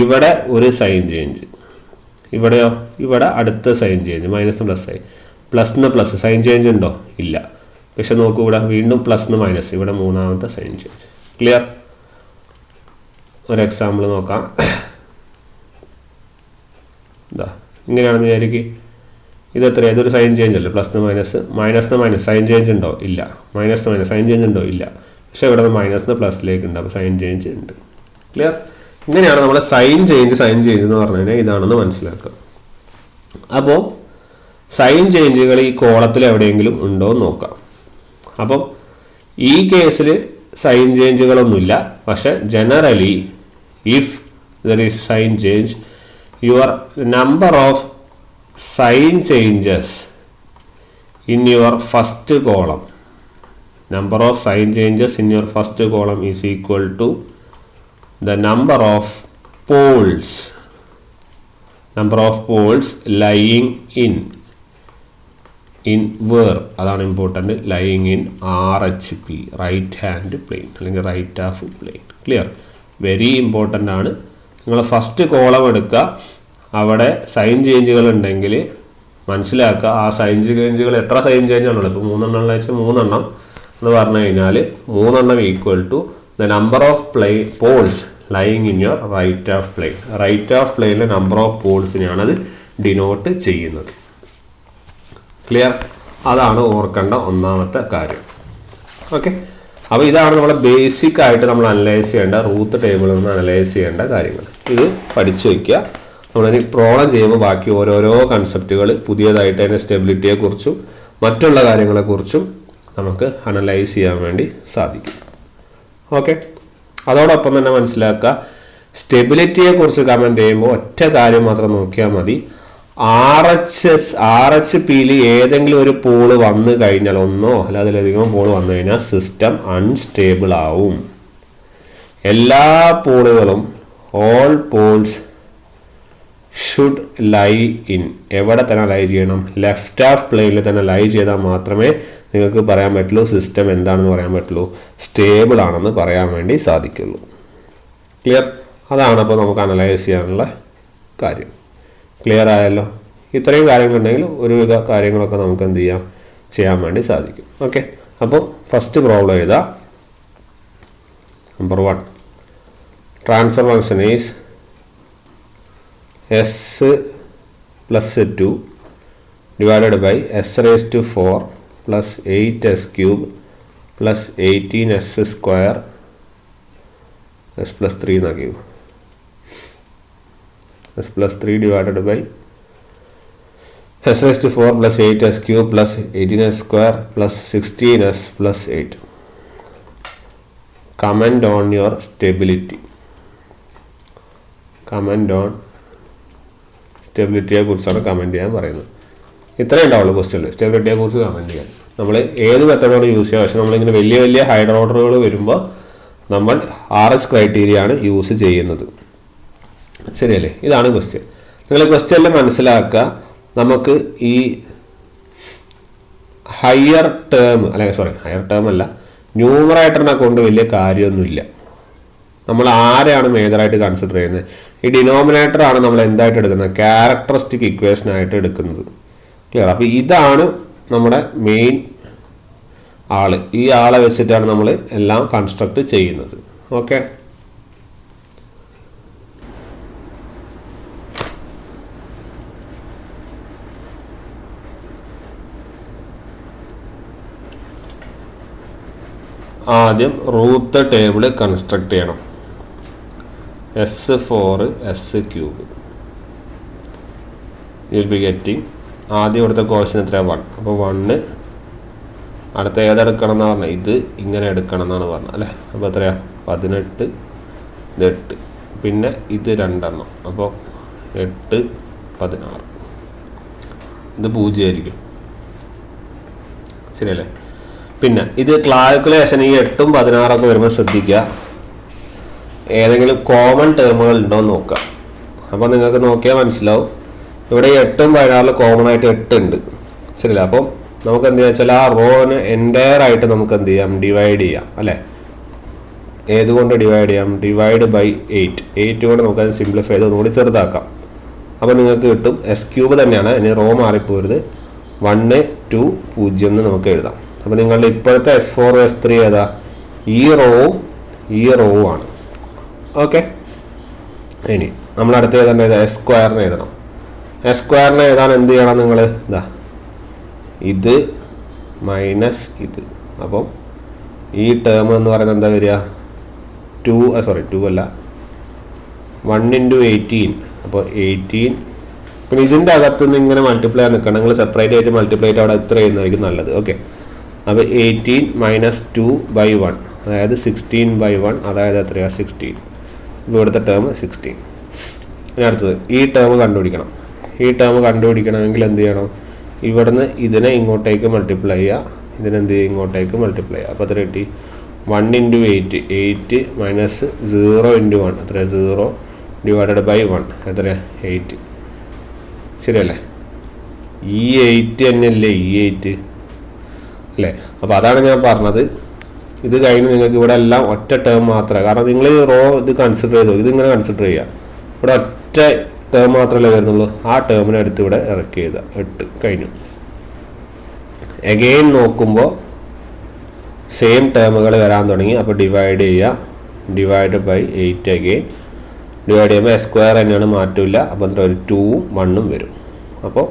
ഇവിടെ ഒരു സൈൻ ചേഞ്ച്, ഇവിടെയോ? ഇവിടെ അടുത്ത സൈൻ ചേഞ്ച്. മൈനസ് പ്ലസ് ആയി. പ്ലസ് നിന്ന് പ്ലസ് സൈൻ ചേഞ്ച് ഉണ്ടോ? ഇല്ല. പക്ഷെ നോക്കൂ, ഇവിടെ വീണ്ടും പ്ലസ് നിന്ന് മൈനസ്, ഇവിടെ 3ാമത്തെ സൈൻ ചേഞ്ച്. ക്ലിയർ? ഒരു എക്സാമ്പിൾ നോക്കാം. ഇങ്ങനെയാണെന്ന് വിചാരിക്കും. ഇതെത്ര? ഇതൊരു സൈൻ ചേഞ്ച് അല്ലേ? പ്ലസ് മൈനസ് സൈൻ ചേഞ്ച് ഉണ്ടോ? ഇല്ല. മൈനസ് സൈൻ ചേഞ്ച് ഉണ്ടോ? ഇല്ല. പക്ഷേ ഇവിടെ നിന്ന് മൈനസ് പ്ലസ്സിലേക്ക് ഉണ്ട്. അപ്പോൾ സൈൻ ചേഞ്ച് ഉണ്ട്. ക്ലിയർ? ഇങ്ങനെയാണ് നമ്മൾ സൈൻ ചേഞ്ച് എന്ന് പറഞ്ഞു കഴിഞ്ഞാൽ ഇതാണെന്ന് മനസ്സിലാക്കുക. അപ്പോൾ സൈൻ ചേഞ്ചുകൾ ഈ കോളത്തിൽ എവിടെയെങ്കിലും ഉണ്ടോ എന്ന് നോക്കാം. അപ്പം ഈ കേസിൽ സൈൻ ചേഞ്ചുകളൊന്നുമില്ല. പക്ഷെ generally if there is sign change, your number of sign changes in your first column, number of sign changes in your first column is equal to the number of poles lying in where, അതാണ് important, lying in RHP, right hand plane അല്ലെങ്കിൽ right half plane. Clear? Very important ആണ്. നിങ്ങൾ first column എടുക്കുക, അവിടെ sign ചേഞ്ചുകൾ ഉണ്ടെങ്കിൽ മനസ്സിലാക്കുക ആ sign ചേഞ്ചുകൾ എത്ര സൈൻ ചേഞ്ച് ആണുള്ളത്. ഇപ്പോൾ 3 എണ്ണം വെച്ചാൽ 3 എണ്ണം എന്ന് പറഞ്ഞു കഴിഞ്ഞാൽ 3 എണ്ണം equal to the number of poles lying in your right half plane. Right half പ്ലെയിനിലെ നമ്പർ ഓഫ് പോൾസിനെയാണ് അത് ഡിനോട്ട് ചെയ്യുന്നത്. ക്ലിയർ? അതാണ് ഓർക്കേണ്ട ഒന്നാമത്തെ കാര്യം. ഓക്കെ, അപ്പോൾ ഇതാണ് നമ്മളെ ബേസിക് ആയിട്ട് നമ്മൾ അനലൈസ് ചെയ്യേണ്ട റൂട്ട് ടേബിളിൽ നിന്ന് അനലൈസ് ചെയ്യേണ്ട കാര്യങ്ങൾ. ഇത് പഠിച്ചു വയ്ക്കുക. നമ്മളിനി പ്രോബ്ലം ചെയ്യുമ്പോൾ ബാക്കി ഓരോരോ കൺസെപ്റ്റുകൾ പുതിയതായിട്ട് അതിൻ്റെ സ്റ്റെബിലിറ്റിയെക്കുറിച്ചും മറ്റുള്ള കാര്യങ്ങളെക്കുറിച്ചും നമുക്ക് അനലൈസ് ചെയ്യാൻ വേണ്ടി സാധിക്കും. ഓക്കെ, അതോടൊപ്പം തന്നെ മനസ്സിലാക്കുക, സ്റ്റെബിലിറ്റിയെക്കുറിച്ച് കമൻറ്റ് ചെയ്യുമ്പോൾ ഒറ്റ കാര്യം മാത്രം നോക്കിയാൽ മതി. RHP-യിൽ ഏതെങ്കിലും ഒരു പോള് വന്നു കഴിഞ്ഞാൽ, ഒന്നോ അല്ല അതിലധികം പോള് വന്നു കഴിഞ്ഞാൽ സിസ്റ്റം അൺസ്റ്റേബിൾ ആവും. എല്ലാ പോളുകളും all poles should lie in, എവിടെ തന്നെ ലൈ ചെയ്യണം? ലെഫ്റ്റ് ഹാഫ് പ്ലെയിനിൽ തന്നെ ലൈ ചെയ്താൽ മാത്രമേ നിങ്ങൾക്ക് പറയാൻ പറ്റുള്ളൂ സിസ്റ്റം എന്താണെന്ന് പറയാൻ പറ്റുള്ളൂ, സ്റ്റേബിൾ ആണെന്ന് പറയാൻ വേണ്ടി സാധിക്കുള്ളൂ. ക്ലിയർ? അതാണ് അപ്പോൾ നമുക്ക് അനലൈസ് ചെയ്യാനുള്ള കാര്യം. ക്ലിയർ ആയല്ലോ? ഇത്രയും കാര്യങ്ങളുണ്ടെങ്കിൽ ഒരുവിധ കാര്യങ്ങളൊക്കെ നമുക്ക് എന്ത് ചെയ്യാൻ വേണ്ടി സാധിക്കും. ഓക്കെ, അപ്പോൾ ഫസ്റ്റ് പ്രോബ്ലം എഴുതാം. Number 1, transfer function is s plus 2 divided by s raised to 4 plus 8s cube plus 18s square s plus 3 എന്നാക്കിയോ. s plus 3 divided by s raised to 4 plus 8s cube plus 18s square plus 16s plus 8. Comment on your stability. Comment on സ്റ്റെബിലിറ്റിയെ കുറിച്ചാണ് comment ചെയ്യാൻ പറയുന്നത്. ഇത്രയും ഉണ്ടാവുള്ളൂ ക്വസ്റ്റ്യനിൽ, സ്റ്റെബിലിറ്റിയെ കുറിച്ച് comment ചെയ്യാൻ. നമ്മൾ ഏത് മെത്തേഡോട് യൂസ് ചെയ്യുക, പക്ഷേ നമ്മളിങ്ങനെ വലിയ വലിയ ഹൈഡ്രോ ഓർഡറുകൾ വരുമ്പോൾ നമ്മൾ RH ക്രൈറ്റീരിയ ആണ് യൂസ് ചെയ്യുന്നത്. ശരിയല്ലേ? ഇതാണ് ക്വസ്റ്റ്യൻ. നിങ്ങൾ ക്വസ്റ്റ്യനിൽ മനസ്സിലാക്കുക, നമുക്ക് ഈ ഹയർ ടേം അല്ല, ന്യൂമറേറ്ററിനെ കൊണ്ട് വലിയ കാര്യമൊന്നുമില്ല. നമ്മൾ ആരെയാണ് മേജറായിട്ട് കൺസിഡർ ചെയ്യുന്നത്? ഈ ഡിനോമിനേറ്റർ ആണ് നമ്മൾ എന്തായിട്ട് എടുക്കുന്നത്? ക്യാരക്ടറിസ്റ്റിക് ഇക്വേഷൻ ആയിട്ട് എടുക്കുന്നത്. ക്ലിയർ? അപ്പോൾ ഇതാണ് നമ്മുടെ മെയിൻ ആള്. ഈ ആളെ വെച്ചിട്ടാണ് നമ്മൾ എല്ലാം കൺസ്ട്രക്ട് ചെയ്യുന്നത്. ഓക്കെ, ആദ്യം റൂട്ട് ടേബിൾ കൺസ്ട്രക്ട് ചെയ്യണം. S4 S3 will be getting, ആദ്യം ഇവിടുത്തെ കോഷൻ എത്രയാണ്? 1. അപ്പോൾ 1 അടുത്ത ഏതെടുക്കണം എന്ന് പറഞ്ഞാൽ ഇത് ഇങ്ങനെ എടുക്കണം എന്നാണ് പറഞ്ഞത് അല്ലേ? അപ്പോൾ എത്രയാണ്? 18, ഇത് 8, പിന്നെ ഇത് 2 അപ്പോൾ 8, 16, ഇത് 0 ആയിരിക്കും. ശരിയല്ലേ? പിന്നെ ഇത് കാൽക്കുലേഷൻ ഈ 8ഉം 16 വരുമ്പോൾ ശ്രദ്ധിക്കുക, ഏതെങ്കിലും കോമൺ ടേമുകൾ ഉണ്ടോ എന്ന് നോക്കുക. അപ്പോൾ നിങ്ങൾക്ക് നോക്കിയാൽ മനസ്സിലാവും, ഇവിടെ 8ഉം 16 കോമൺ ആയിട്ട് 8 ഉണ്ട്. ശരിയല്ല? അപ്പം നമുക്ക് എന്ത് വെച്ചാൽ ആ റോനെ എൻറ്റയർ ആയിട്ട് നമുക്ക് എന്ത് ചെയ്യാം? ഡിവൈഡ് ചെയ്യാം അല്ലേ? ഏതുകൊണ്ട് ഡിവൈഡ് ചെയ്യാം? ഡിവൈഡ് ബൈ 8 കൊണ്ട് നമുക്കത് സിംപ്ലിഫൈ ചെയ്ത് ഒന്നുകൂടി ചെറുതാക്കാം. അപ്പോൾ നിങ്ങൾക്ക് കിട്ടും S³ തന്നെയാണ്, ഇനി റോ മാറിപ്പോരുത്, 1 2 0 എന്ന് നമുക്ക് എഴുതാം. അപ്പോൾ നിങ്ങളുടെ ഇപ്പോഴത്തെ S4 S3 ഏതാ? ഈ റോവും ഈ റോവും ആണ്. ഓക്കെ, ഇനി നമ്മൾ അടുത്ത് എഴുതേണ്ടത് S² എഴുതണം. S² എഴുതാൻ എന്ത് ചെയ്യണം? നിങ്ങൾ ഇതാ ഇത് മൈനസ് ഇത്, അപ്പം ഈ ടേം എന്ന് പറയുന്നത് എന്താ വരിക? 2 അല്ല 1 × 18. അപ്പോൾ 18, പിന്നെ ഇതിൻ്റെ അകത്തുനിന്ന് ഇങ്ങനെ മൾട്ടിപ്ലൈ നിൽക്കണം. നിങ്ങൾ സെപ്പറേറ്റ് ആയിട്ട് മൾട്ടിപ്ലൈ ആയിട്ട് അവിടെ എത്ര ചെയ്യുന്നതായിരിക്കും നല്ലത്. ഓക്കെ, അപ്പോൾ 18 - 2/1, അതായത് 16/1, അതായത് എത്രയാണ്? 16. ഇവിടുത്തെ ടേം 16. ഇനി അടുത്തത് ഈ ടേം കണ്ടുപിടിക്കണം. ഈ ടേം കണ്ടുപിടിക്കണമെങ്കിൽ എന്ത് ചെയ്യണം? ഇവിടുന്ന് ഇതിനെ ഇങ്ങോട്ടേക്ക് മൾട്ടിപ്ലൈ ചെയ്യുക, ഇതിനെന്ത് ചെയ്യുക? ഇങ്ങോട്ടേക്ക് മൾട്ടിപ്ലൈ ചെയ്യുക. അപ്പോൾ എത്ര കിട്ടി? 1 × 8, 8 - 0 × 1, എത്ര? 0 ഡിവൈഡഡ് ബൈ 1, എത്ര? 8. ശരിയല്ലേ? ഈ 8 തന്നെയല്ലേ ഈ 8 അല്ലേ? അപ്പോൾ അതാണ് ഞാൻ പറഞ്ഞത്, ഇത് കഴിഞ്ഞ് നിങ്ങൾക്ക് ഇവിടെ എല്ലാം ഒറ്റ ടേം മാത്രമേ, കാരണം നിങ്ങൾ ഈ റോ ഇത് കൺസിഡർ ചെയ്തു, ഇതിങ്ങനെ കൺസിഡർ ചെയ്യുക. ഇവിടെ ഒറ്റ ടേം മാത്രമല്ലേ വരുന്നുള്ളൂ, ആ ടേമിനെ എടുത്ത് ഇവിടെ ഇറക്കി എഴുതുക. 8 കഴിഞ്ഞു. എഗെയിൻ നോക്കുമ്പോൾ സെയിം ടേമുകൾ വരാൻ തുടങ്ങി. അപ്പോൾ ഡിവൈഡ് ചെയ്യുക, ഡിവൈഡ് ബൈ 8 അഗെയിൻ. ഡിവൈഡ് ചെയ്യുമ്പോൾ S² തന്നെയാണ്, മാറ്റില്ല. അപ്പോൾ ഒരു 2ഉം 1ഉം വരും. അപ്പോൾ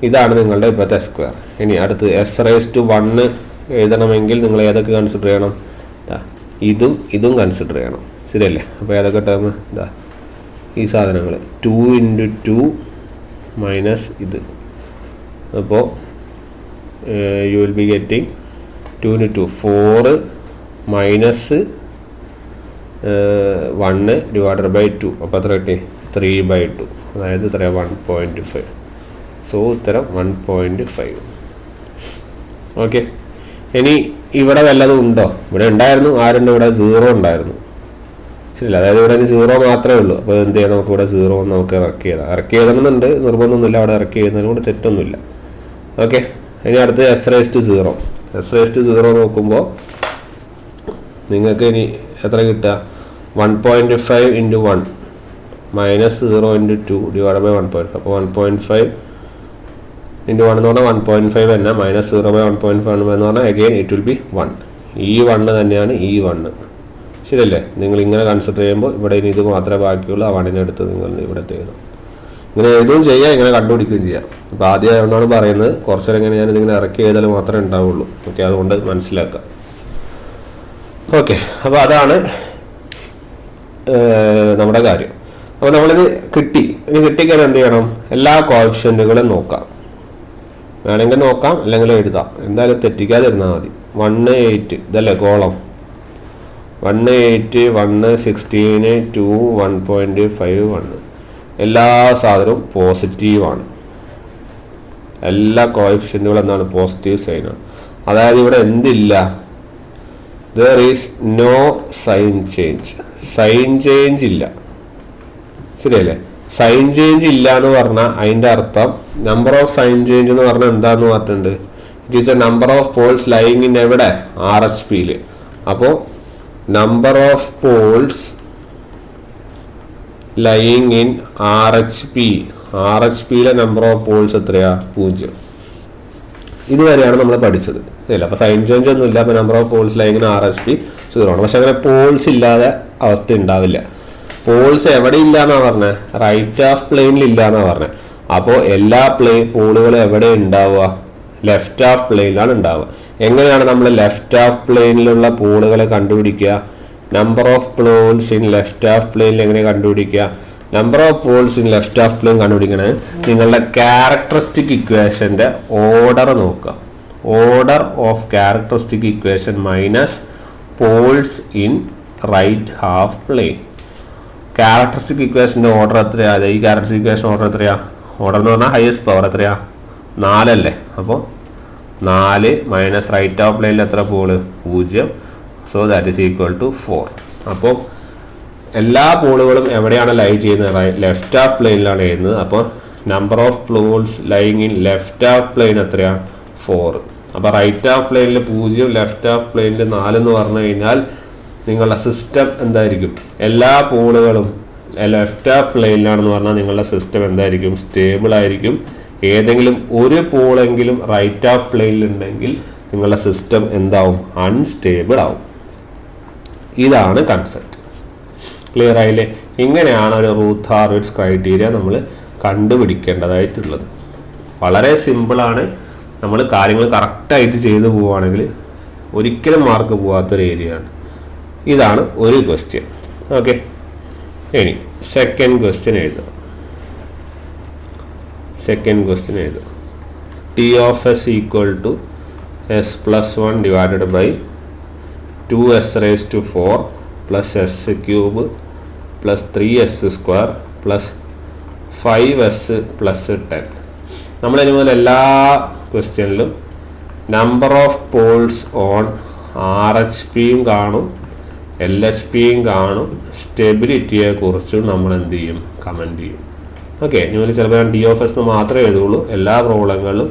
ഇതാണ് നിങ്ങളുടെ ഇപ്പോഴത്തെ സ്ക്വയർ. ഇനി അടുത്ത് S⁻1 എഴുതണമെങ്കിൽ നിങ്ങൾ ഏതൊക്കെ കൺസിഡർ ചെയ്യണം? ഇതും കൺസിഡർ ചെയ്യണം, ശരിയല്ലേ? അപ്പോൾ ഏതൊക്കെ ടേം? ഈ സാധനങ്ങൾ 2 × 2 മൈനസ് ഇത്. അപ്പോൾ you will be getting 2 × 2 4 minus 1 divided by 2. അപ്പോൾ എത്ര കിട്ടി? 3/2. അതായത് എത്ര? 1.5. സോ ഉത്തരം 1.5. ഓക്കെ. ഇനി ഇവിടെ വല്ലതും ഉണ്ടോ? ഇവിടെ ഉണ്ടായിരുന്നു. ആരുണ്ട് ഇവിടെ? 0 ഉണ്ടായിരുന്നു, ശരിയല്ല? അതായത് ഇവിടെ 0 മാത്രമേ ഉള്ളൂ. അപ്പോൾ എന്ത് ചെയ്യാം? നമുക്ക് ഇവിടെ 0 നമുക്ക് ഇറക്കി എഴുതണമെന്നുണ്ട്, നിർബന്ധമൊന്നുമില്ല. അവിടെ ഇറക്കി എഴുതുന്നതിന് കൊണ്ട് തെറ്റൊന്നുമില്ല. ഓക്കെ. ഇനി അടുത്ത് S⁻0 നോക്കുമ്പോൾ നിങ്ങൾക്ക് ഇനി എത്ര കിട്ടുക? 1.5 × 1 മൈനസ് 0 × 2 ഡിവൈഡ് ബൈ 1.5. അപ്പോൾ 1.5 × 1 എന്ന് പറഞ്ഞാൽ 1.5 തന്നെ, മൈനസ് 0/1.5 എന്ന് പറഞ്ഞാൽ അഗെയിൻ ഇറ്റ് വിൽ ബി 1. ഈ 1 തന്നെയാണ് ഈ 1, ശരിയല്ലേ? നിങ്ങൾ ഇങ്ങനെ കൺസിഡർ ചെയ്യുമ്പോൾ ഇവിടെ ഇനി ഇത് മാത്രമേ ബാക്കിയുള്ളൂ. ആ 1നെ എടുത്ത് നിങ്ങൾ ഇവിടെ എഴുതും. ഇങ്ങനെ എഴുതുകയും ചെയ്യാം, ഇങ്ങനെ കണ്ടുപിടിക്കുകയും ചെയ്യാം. അപ്പോൾ ആദ്യം അതുകൊണ്ടാണ് പറയുന്നത്, കുറച്ചേരം ഇങ്ങനെ ഞാൻ ഇതിങ്ങനെ ഇറക്കി എഴുതാൽ മാത്രമേ ഉണ്ടാവുള്ളൂ. ഓക്കെ, അതുകൊണ്ട് മനസ്സിലാക്കാം. ഓക്കെ, അപ്പോൾ അതാണ് നമ്മുടെ കാര്യം. അപ്പോൾ നമ്മളിത് കിട്ടിക്കഴിഞ്ഞാൽ എന്ത് ചെയ്യണം? എല്ലാ കോഎഫിഷ്യൻറ്റുകളും നോക്കാം. വേണമെങ്കിൽ നോക്കാം, അല്ലെങ്കിൽ എഴുതാം. എന്തായാലും തെറ്റിക്കാതിരുന്നാൽ മതി. 1 8 ഇതല്ലേ കോളം? 1 8 1 16 2 1.5 1. എല്ലാ സാധനവും പോസിറ്റീവാണ്. എല്ലാ കോഎഫിഷ്യൻറ്റുകളും എന്താണ്? പോസിറ്റീവ് സൈനാണ്. അതായത് ഇവിടെ എന്തില്ല? There is no sign change ഇല്ല, ശരിയല്ലേ? സൈൻ ചേഞ്ച് ഇല്ല എന്ന് പറഞ്ഞാൽ അതിൻ്റെ അർത്ഥം നമ്പർ ഓഫ് സൈൻ ചേഞ്ച് എന്ന് പറഞ്ഞാൽ എന്താന്ന് പറഞ്ഞിട്ടുണ്ട്? It is a number of poles lying in എവിടെ? RHPയിൽ. അപ്പോൾ number of poles lying in RHPയിലെ നമ്പർ ഓഫ് പോൾസ് എത്രയാ? 0. ഇതുവരെയാണ് നമ്മൾ പഠിച്ചത്, ശരിയല്ല? അപ്പോൾ സൈൻ ചേഞ്ച് ഒന്നുമില്ല. അപ്പോൾ number of poles lying in RHP 0 ആണ്. പക്ഷെ അങ്ങനെ പോൾസ് ഇല്ലാതെ അവസ്ഥ ഉണ്ടാവില്ല. പോൾസ് എവിടെ ഇല്ല എന്നാണ് പറഞ്ഞത്? റൈറ്റ് ഹാഫ് പ്ലെയിനിൽ ഇല്ല എന്നാണ് പറഞ്ഞത്. അപ്പോൾ എല്ലാ പോളുകളും എവിടെ ഉണ്ടാവുക? ലെഫ്റ്റ് ഹാഫ് പ്ലെയിനിലാണ് ഉണ്ടാവുക. എങ്ങനെയാണ് നമ്മൾ ലെഫ്റ്റ് ഹാഫ് പ്ലെയിനിലുള്ള പോളുകളെ കണ്ടുപിടിക്കുക? Number of poles in left half പ്ലെയിനിൽ എങ്ങനെ കണ്ടുപിടിക്കുക? Number of poles in left half plane കണ്ടുപിടിക്കണത് നിങ്ങളുടെ ക്യാരക്ടറിസ്റ്റിക് ഇക്വേഷൻ്റെ ഓർഡർ നോക്കുക. Order of characteristic equation minus poles in right half plane. Characteristic ഇക്വേഷൻ്റെ ഓർഡർ എത്രയാണ്? ഈ ക്യാരക്ടറിസ്റ്റിക് ഇക്വേഷൻ ഓർഡർ എത്രയാണ്? ഓർഡർ എന്ന് പറഞ്ഞാൽ ഹയസ്റ്റ് പവർ എത്രയാണ്? 4 അല്ലേ? അപ്പോൾ 4 മൈനസ് റൈറ്റ് ഹാഫ് പ്ലെയിനിൽ എത്ര pole? 0. So that is equal to 4. അപ്പോൾ എല്ലാ പോളുകളും എവിടെയാണ് ലൈ ചെയ്യുന്നത്? ലെഫ്റ്റ് ഹാഫ് പ്ലെയിനിലാണ് ചെയ്യുന്നത്. അപ്പോൾ number of poles lying in left half plain എത്രയാണ്? 4. അപ്പോൾ റൈറ്റ് ഹാഫ് പ്ലെയിനിൽ 0, ലെഫ്റ്റ് ഹാഫ് പ്ലെയിനിൽ 4 എന്ന് പറഞ്ഞു കഴിഞ്ഞാൽ നിങ്ങളുടെ സിസ്റ്റം എന്തായിരിക്കും? എല്ലാ പോളുകളും ലെഫ്റ്റ് ഹാഫ് പ്ലെയിനിലാണെന്ന് പറഞ്ഞാൽ നിങ്ങളുടെ സിസ്റ്റം എന്തായിരിക്കും? സ്റ്റേബിൾ ആയിരിക്കും. ഏതെങ്കിലും ഒരു പോളെങ്കിലും റൈറ്റ് ഹാഫ് പ്ലെയിനിലുണ്ടെങ്കിൽ നിങ്ങളുടെ സിസ്റ്റം എന്താവും? അൺസ്റ്റേബിൾ ആവും. ഇതാണ് കൺസെപ്റ്റ്. ക്ലിയർ ആയില്ലേ? ഇങ്ങനെയാണ് ഒരു റൂത്ത് ഹാർവിറ്റ്സ് ക്രൈറ്റീരിയ നമ്മൾ കണ്ടുപിടിക്കേണ്ടതായിട്ടുള്ളത്. വളരെ സിമ്പിളാണ്. നമ്മൾ കാര്യങ്ങൾ കറക്റ്റായിട്ട് ചെയ്തു പോവുകയാണെങ്കിൽ ഒരിക്കലും മാർക്ക് പോകാത്തൊരു ഏരിയയാണ്. ഇതാണ് ഒരു ക്വസ്റ്റ്യൻ. ഓക്കെ, ഇനി സെക്കൻഡ് ക്വസ്റ്റ്യൻ എഴുതുക. T of S equal to S+1 divided by 2s⁴ plus s³ plus 3s² plus 5s plus 10. നമ്മൾ ഇനി മുതൽ എല്ലാ ക്വസ്റ്റ്യനിലും നമ്പർ ഓഫ് പോൾസ് ഓൺ RHPയും കാണും, LHPയും കാണും, സ്റ്റെബിലിറ്റിയെ കുറിച്ചും നമ്മൾ എന്ത് ചെയ്യും? കമൻറ്റ് ചെയ്യും. ഓക്കെ, ഇനി ചിലപ്പോൾ ഞാൻ T of S എന്ന് മാത്രമേ എഴുതുള്ളൂ. എല്ലാ പ്രോബ്ലങ്ങളിലും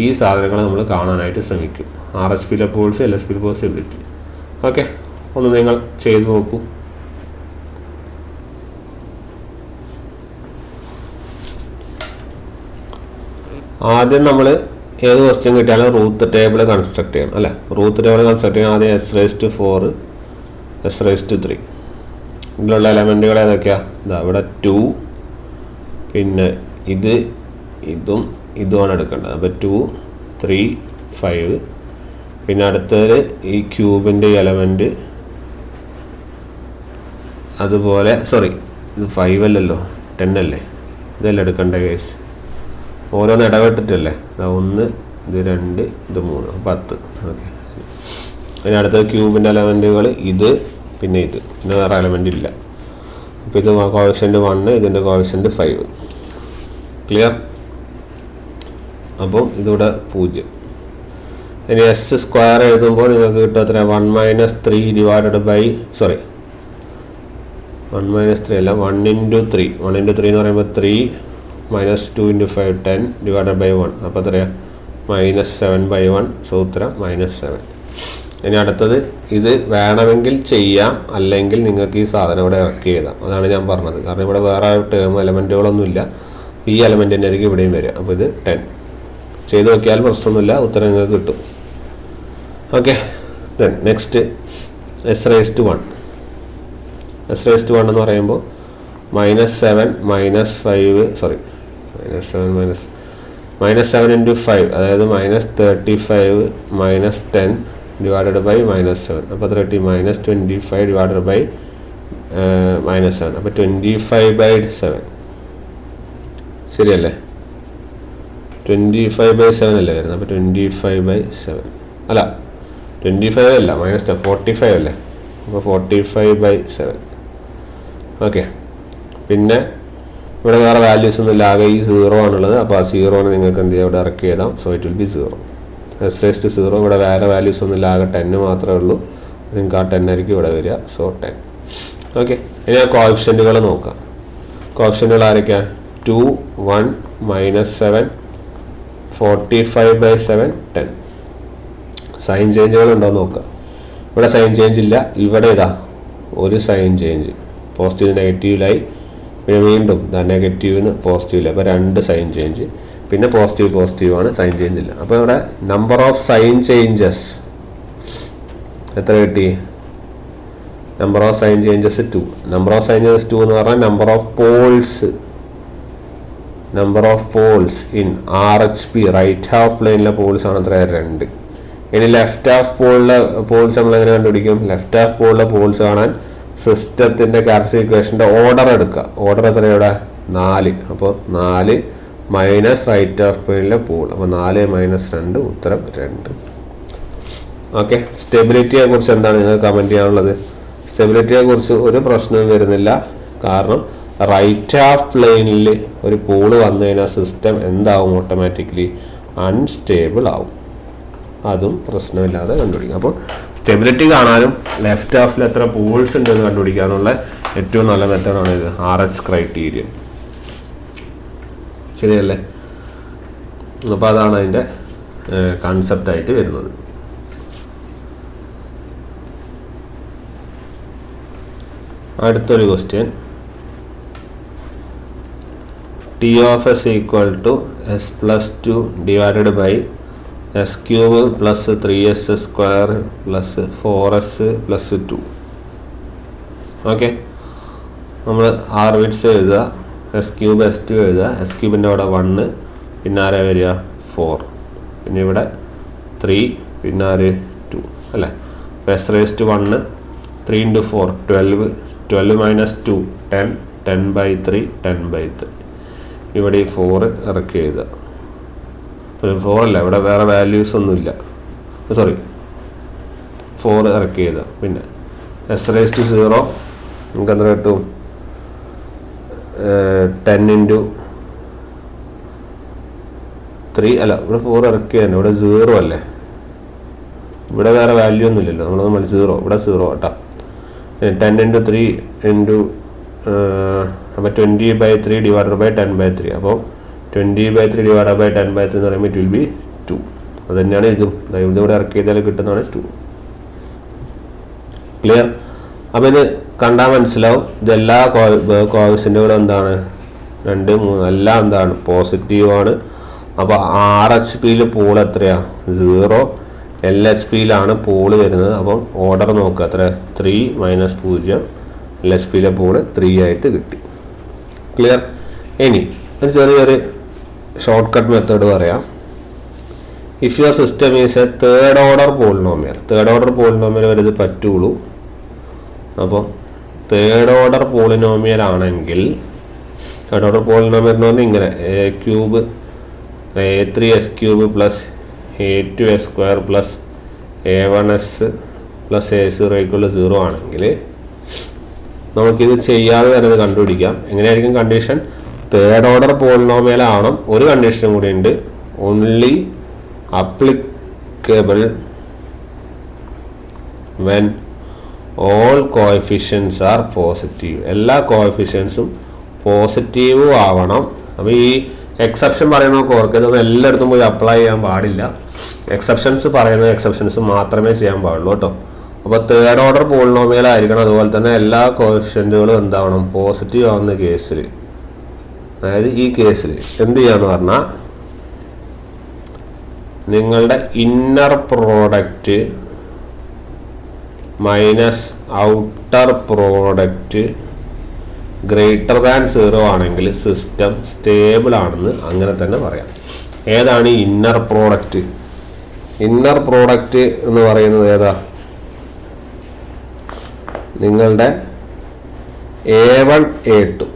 ഈ സാധനങ്ങൾ നമ്മൾ കാണാനായിട്ട് ശ്രമിക്കും. RHPയിലെ പോൾസ്, LHPയിലെ പോൾസ്, സ്റ്റെബിലിറ്റി. ഓക്കെ, ഒന്ന് നിങ്ങൾ ചെയ്തു നോക്കൂ. ആദ്യം നമ്മൾ ഏത് ക്വസ്റ്റ്യൻ കിട്ടിയാലും റൂത്ത് ടേബിൾ കൺസ്ട്രക്ട് ചെയ്യണം, അല്ലേ? റൂത്ത് ടേബിൾ കൺസ്ട്രക്ട് ചെയ്യാൻ ആദ്യം S⁴, S⁵. ഇതിലുള്ള എലമെൻറ്റുകൾ ഏതൊക്കെയാണ്? ഇതാ ഇവിടെ 2, പിന്നെ ഇതും ഇതുമാണ് എടുക്കേണ്ടത്. അപ്പോൾ 2 3 5. പിന്നെ അടുത്തത് ഈ ക്യൂബിൻ്റെ എലമെൻറ്റ്, അതുപോലെ സോറി ഇത് 5 അല്ലല്ലോ 10 അല്ലേ, ഇതല്ലേ എടുക്കേണ്ട കേസ്. ഓരോന്ന് ഇടവിട്ടിട്ടല്ലേ, 1 ഇത് 2 ഇത് 3 10. ഓക്കെ. പിന്നെ അടുത്തത് ക്യൂബിൻ്റെ എലമെൻറ്റുകൾ ഇത്, പിന്നെ ഇത്, പിന്നെ വേറെ എലമെൻ്റ് ഇല്ല. അപ്പോൾ ഇത് കോഎഫിഷ്യൻ്റ് 1, ഇതിൻ്റെ കോഎഫിഷ്യൻ്റ് 5. ക്ലിയർ? അപ്പോൾ ഇതിവിടെ 0. ഇനി എസ് സ്ക്വയർ എഴുതുമ്പോൾ നിങ്ങൾക്ക് കിട്ടും എത്ര? 1 - 3 ഡിവൈഡഡ് ബൈ 1 - 3 അല്ല, 1 × 3. 1 × 3 എന്ന് പറയുമ്പോൾ 3 - 2 × 5 10 ഡിവൈഡഡ് ബൈ 1. അപ്പോൾ എത്രയാണ്? -7/1. സോ ഉത്തരം -7. ഇനി അടുത്തത് ഇത് വേണമെങ്കിൽ ചെയ്യാം, അല്ലെങ്കിൽ നിങ്ങൾക്ക് ഈ സാധനം ഇവിടെ ഇറക്കി എഴുതാം. അതാണ് ഞാൻ പറഞ്ഞത്. കാരണം ഇവിടെ വേറെ ടേം എലമെൻറ്റുകളൊന്നുമില്ല. ഈ എലമെൻ്റ് തന്നെ ആയിരിക്കും ഇവിടെയും വരിക. അപ്പോൾ ഇത് 10 ചെയ്ത് നോക്കിയാൽ പ്രശ്നമൊന്നുമില്ല, ഉത്തരം നിങ്ങൾക്ക് കിട്ടും. Okay. Then next S⁻1. S⁻1 എന്ന് പറയുമ്പോൾ -7 - 5 സോറി -7 × 5, അതായത് -35 - 10 ഡിവൈഡഡ് ബൈ -7. അപ്പോൾ 30 - 25 ഡിവൈഡഡ് ബൈ -7. അപ്പോൾ 25/7 ശരിയല്ലേ? 25/7 അല്ലേ വരുന്നത്? അപ്പോൾ 25/7 അല്ല, 25 അല്ല, -45 അല്ലേ? അപ്പോൾ 45/7. ഓക്കെ. പിന്നെ ഇവിടെ വേറെ വാല്യൂസ് ഒന്നുമില്ല, ആകെ ഈ 0 ആണുള്ളത്. അപ്പോൾ ആ 0 നിങ്ങൾക്ക് എന്ത് ചെയ്യാം? ഇവിടെ ഇറക്കി എഴുതാം. So it will B 0. S⁻0. ഇവിടെ വേറെ വാല്യൂസ് ഒന്നുമില്ല, ആകെ 10 മാത്രമേ ഉള്ളൂ. നിങ്ങൾക്ക് ആ 10 ആയിരിക്കും ഇവിടെ വരിക. സോ 10. ഓക്കെ. ഇനി ആ കോഎഫിഷ്യൻറ്റുകൾ നോക്കാം. കോഎഫിഷ്യൻറ്റുകൾ ആരൊക്കെയാണ്? 2 1 -7 45/7 10. സൈൻ ചേഞ്ചുകൾ ഉണ്ടോ എന്ന് നോക്കുക. ഇവിടെ സൈൻ ചേഞ്ച് ഇല്ല. ഇവിടെ ഇതാ ഒരു സൈൻ ചേഞ്ച്, പോസിറ്റീവ് നെഗറ്റീവിലായി. പിന്നെ വീണ്ടും നെഗറ്റീവിന് പോസിറ്റീവില്ല. അപ്പോൾ 2 സൈൻ ചേഞ്ച്. പിന്നെ പോസിറ്റീവ് ആണ്, സൈൻ ചേഞ്ച് ഇല്ല. അപ്പോൾ ഇവിടെ നമ്പർ ഓഫ് സൈൻ ചേഞ്ചസ് എത്ര കിട്ടി? Number of sign changes 2. Number of sign changes 2 എന്ന് പറഞ്ഞാൽ number of poles in RHP right half പ്ലെയിനിലെ പോൾസ് ആണ് എത്ര? 2. ഇനി ലെഫ്റ്റ് ഹാഫ് പോൾസ് നമ്മൾ എങ്ങനെ കണ്ടുപിടിക്കും? ലെഫ്റ്റ് ഹാഫ് പോളിലെ പോൾസ് കാണാൻ സിസ്റ്റത്തിൻ്റെ ക്യാരക്ടറിസ്റ്റിക് ഇക്വേഷൻ്റെ ഓർഡർ എടുക്കുക. ഓർഡർ എത്രയാണ് ഇവിടെ? 4. അപ്പോൾ 4 മൈനസ് റൈറ്റ് ഹാഫ് പ്ലെയിനിലെ പോൾ. അപ്പോൾ 4 - 2 ഉത്തരം 2. ഓക്കെ. സ്റ്റെബിലിറ്റിയെ കുറിച്ച് എന്താണ് നിങ്ങൾ കമൻറ്റ് ചെയ്യാനുള്ളത്? സ്റ്റെബിലിറ്റിയെ കുറിച്ച് ഒരു പ്രശ്നവും വരുന്നില്ല. കാരണം റൈറ്റ് ഹാഫ് പ്ലെയിനിൽ ഒരു പോള് വന്നു കഴിഞ്ഞാൽ സിസ്റ്റം എന്താവും? ഓട്ടോമാറ്റിക്കലി അൺസ്റ്റേബിൾ ആവും. അതും പ്രശ്നമില്ലാതെ കണ്ടുപിടിക്കാം. അപ്പോൾ സ്റ്റെബിലിറ്റി കാണാനും ലെഫ്റ്റ് ഹാഫിൽ എത്ര പോൾസ് ഉണ്ടെന്ന് കണ്ടുപിടിക്കാനുള്ള ഏറ്റവും നല്ല മെത്തേഡാണ് ഇത്, RH ക്രൈറ്റീരിയൻ. ശരിയല്ലേ? അപ്പോൾ അതാണ് അതിൻ്റെ കൺസെപ്റ്റായിട്ട് വരുന്നത്. അടുത്തൊരു question. T of S equal to S+2 divided by S³ plus 3S square plus 4S plus 2. Okay. നമ്മൾ ആർബിറ്റ്സ് എഴുതുക. S³ S2 എഴുതുക. S³ അവിടെ 1, പിന്നെ ആരാ വരിക? 4, പിന്നെ ഇവിടെ 3, പിന്നെ ആര്? 2 അല്ലേ? അപ്പോൾ S⁻1 3 × 4 12, 12 - 2 10, 10/3 10/3. ഇവിടെ ഈ 4 ഇറക്കി എഴുതുക. 4 അല്ല, ഇവിടെ വേറെ വാല്യൂസ് ഒന്നുമില്ല. സോറി 4 ഇറക്കി എഴുതുക. പിന്നെ S⁻0 നമുക്ക് എത്ര കിട്ടും? 10 × 3 അല്ല, ഇവിടെ 4 ഇറക്കി തന്നെ. ഇവിടെ 0 അല്ലേ? ഇവിടെ വേറെ വാല്യൂ ഒന്നും ഇല്ലല്ലോ. നമ്മൾ 0, ഇവിടെ 0 കേട്ടോ. 10 × 3 അപ്പോൾ 20/3 ഡിവൈഡഡ് ബൈ 10/3. അപ്പോൾ 20/3 ഡിവൈഡഡ് ബൈ 10/3 എന്ന് പറയുമ്പോൾ ഇറ്റ് വിൽ ബി 2. അത് തന്നെയാണ് ഇതും. ഇതിവിടെ ഇറക്കി ചെയ്താൽ കിട്ടുന്നതാണ് 2. ക്ലിയർ? അപ്പോൾ ഇത് കണ്ടാൽ മനസ്സിലാവും. ഇതെല്ലാ കോഎഫിഷ്യൻറ്റുകളും എന്താണ്? 2 3 എല്ലാം എന്താണ്? പോസിറ്റീവാണ്. അപ്പോൾ RHPയിൽ പോൾ എത്രയാണ്? 0. LHPയിലാണ് പോള് വരുന്നത്. അപ്പം ഓർഡർ നോക്കുക. എത്ര? 3 - 0. LHPയിലെ പോള് 3 ആയിട്ട് കിട്ടി. ക്ലിയർ? ഇനി ഒരു ചെറിയൊരു ഷോർട്ട് കട്ട് മെത്തേഡ് പറയാം. If your system is A third order polynomial വരെ ഇത് പറ്റുള്ളൂ. അപ്പോൾ തേർഡ് ഓർഡർ പോളിനോമിയൽ ആണെങ്കിൽ തേർഡ് ഓർഡർ പോളിനോമിയൽ എന്ന് പറഞ്ഞാൽ ഇങ്ങനെ A³ A3S³ plus A2S² plus A1S plus A0 ആണെങ്കിൽ നമുക്കിത് ചെയ്യാതെ തന്നെ ഇത് കണ്ടുപിടിക്കാം. എങ്ങനെയായിരിക്കും കണ്ടീഷൻ? തേർഡ് ഓർഡർ പോളിനോമിയൽ ആവണം. ഒരു കണ്ടീഷനും കൂടി ഉണ്ട്, only applicable when all coefficients are positive. എല്ലാ കോഎഫിഷ്യൻസും പോസിറ്റീവ് ആവണം. അപ്പോൾ ഈ എക്സെപ്ഷൻ പറയുന്നതൊക്കെ ഓർക്കുക, ഇതൊന്നും എല്ലായിടത്തും പോയി അപ്ലൈ ചെയ്യാൻ പാടില്ല. എക്സെപ്ഷൻസ് മാത്രമേ ചെയ്യാൻ പാടുള്ളൂ കേട്ടോ. അപ്പോൾ തേർഡ് ഓർഡർ പോളിനോമിയൽ ആയിരിക്കണം. അതുപോലെ തന്നെ എല്ലാ കോഎഫിഷ്യൻറ്റുകളും എന്താവണം? പോസിറ്റീവ് ആവുന്ന കേസിൽ, അതായത് ഈ കേസിൽ എന്ത് ചെയ്യാന്ന് പറഞ്ഞാൽ നിങ്ങളുടെ inner product minus outer product greater than 0 ആണെങ്കിൽ സിസ്റ്റം സ്റ്റേബിൾ ആണെന്ന് അങ്ങനെ തന്നെ പറയാം. ഏതാണ് ഈ ഇന്നർ പ്രോഡക്റ്റ്? ഇന്നർ പ്രോഡക്റ്റ് എന്ന് പറയുന്നത് ഏതാ? നിങ്ങളുടെ A1 A2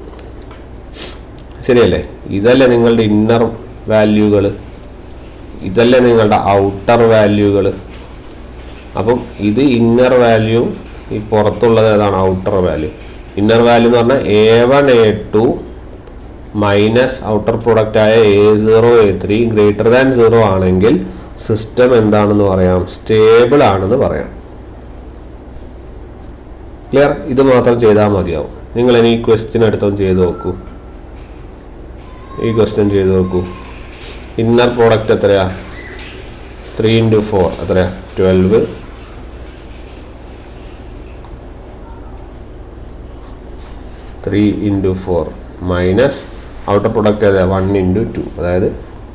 ശരിയല്ലേ? ഇതല്ലേ നിങ്ങളുടെ ഇന്നർ വാല്യൂകൾ, ഇതല്ലേ നിങ്ങളുടെ ഔട്ടർ വാല്യൂകൾ. അപ്പം ഇത് ഇന്നർ വാല്യൂ, ഈ പുറത്തുള്ളത് ഏതാണ്? Outer value. ഇന്നർ വാല്യൂ എന്ന് പറഞ്ഞാൽ A1 A2 minus outer product ആയ A0 A3 ഗ്രേറ്റർ ദാൻ 0 ആണെങ്കിൽ സിസ്റ്റം എന്താണെന്ന് പറയാം? സ്റ്റേബിൾ ആണെന്ന് പറയാം. ക്ലിയർ? ഇത് മാത്രം ചെയ്താൽ മതിയാവും. നിങ്ങൾ ഇനി ഈ ക്വസ്റ്റ്യൻ എടുത്തൊന്ന് ചെയ്ത് നോക്കൂ. ഈ ക്വസ്റ്റ്യൻ ചെയ്ത് നോക്കൂ. ഇന്നർ പ്രോഡക്റ്റ് എത്രയാ? 3 × 4 എത്രയാ? 12. 3 × 4 മൈനസ് ഔട്ടർ പ്രോഡക്റ്റ് ഏതാ? 1 × 2, അതായത്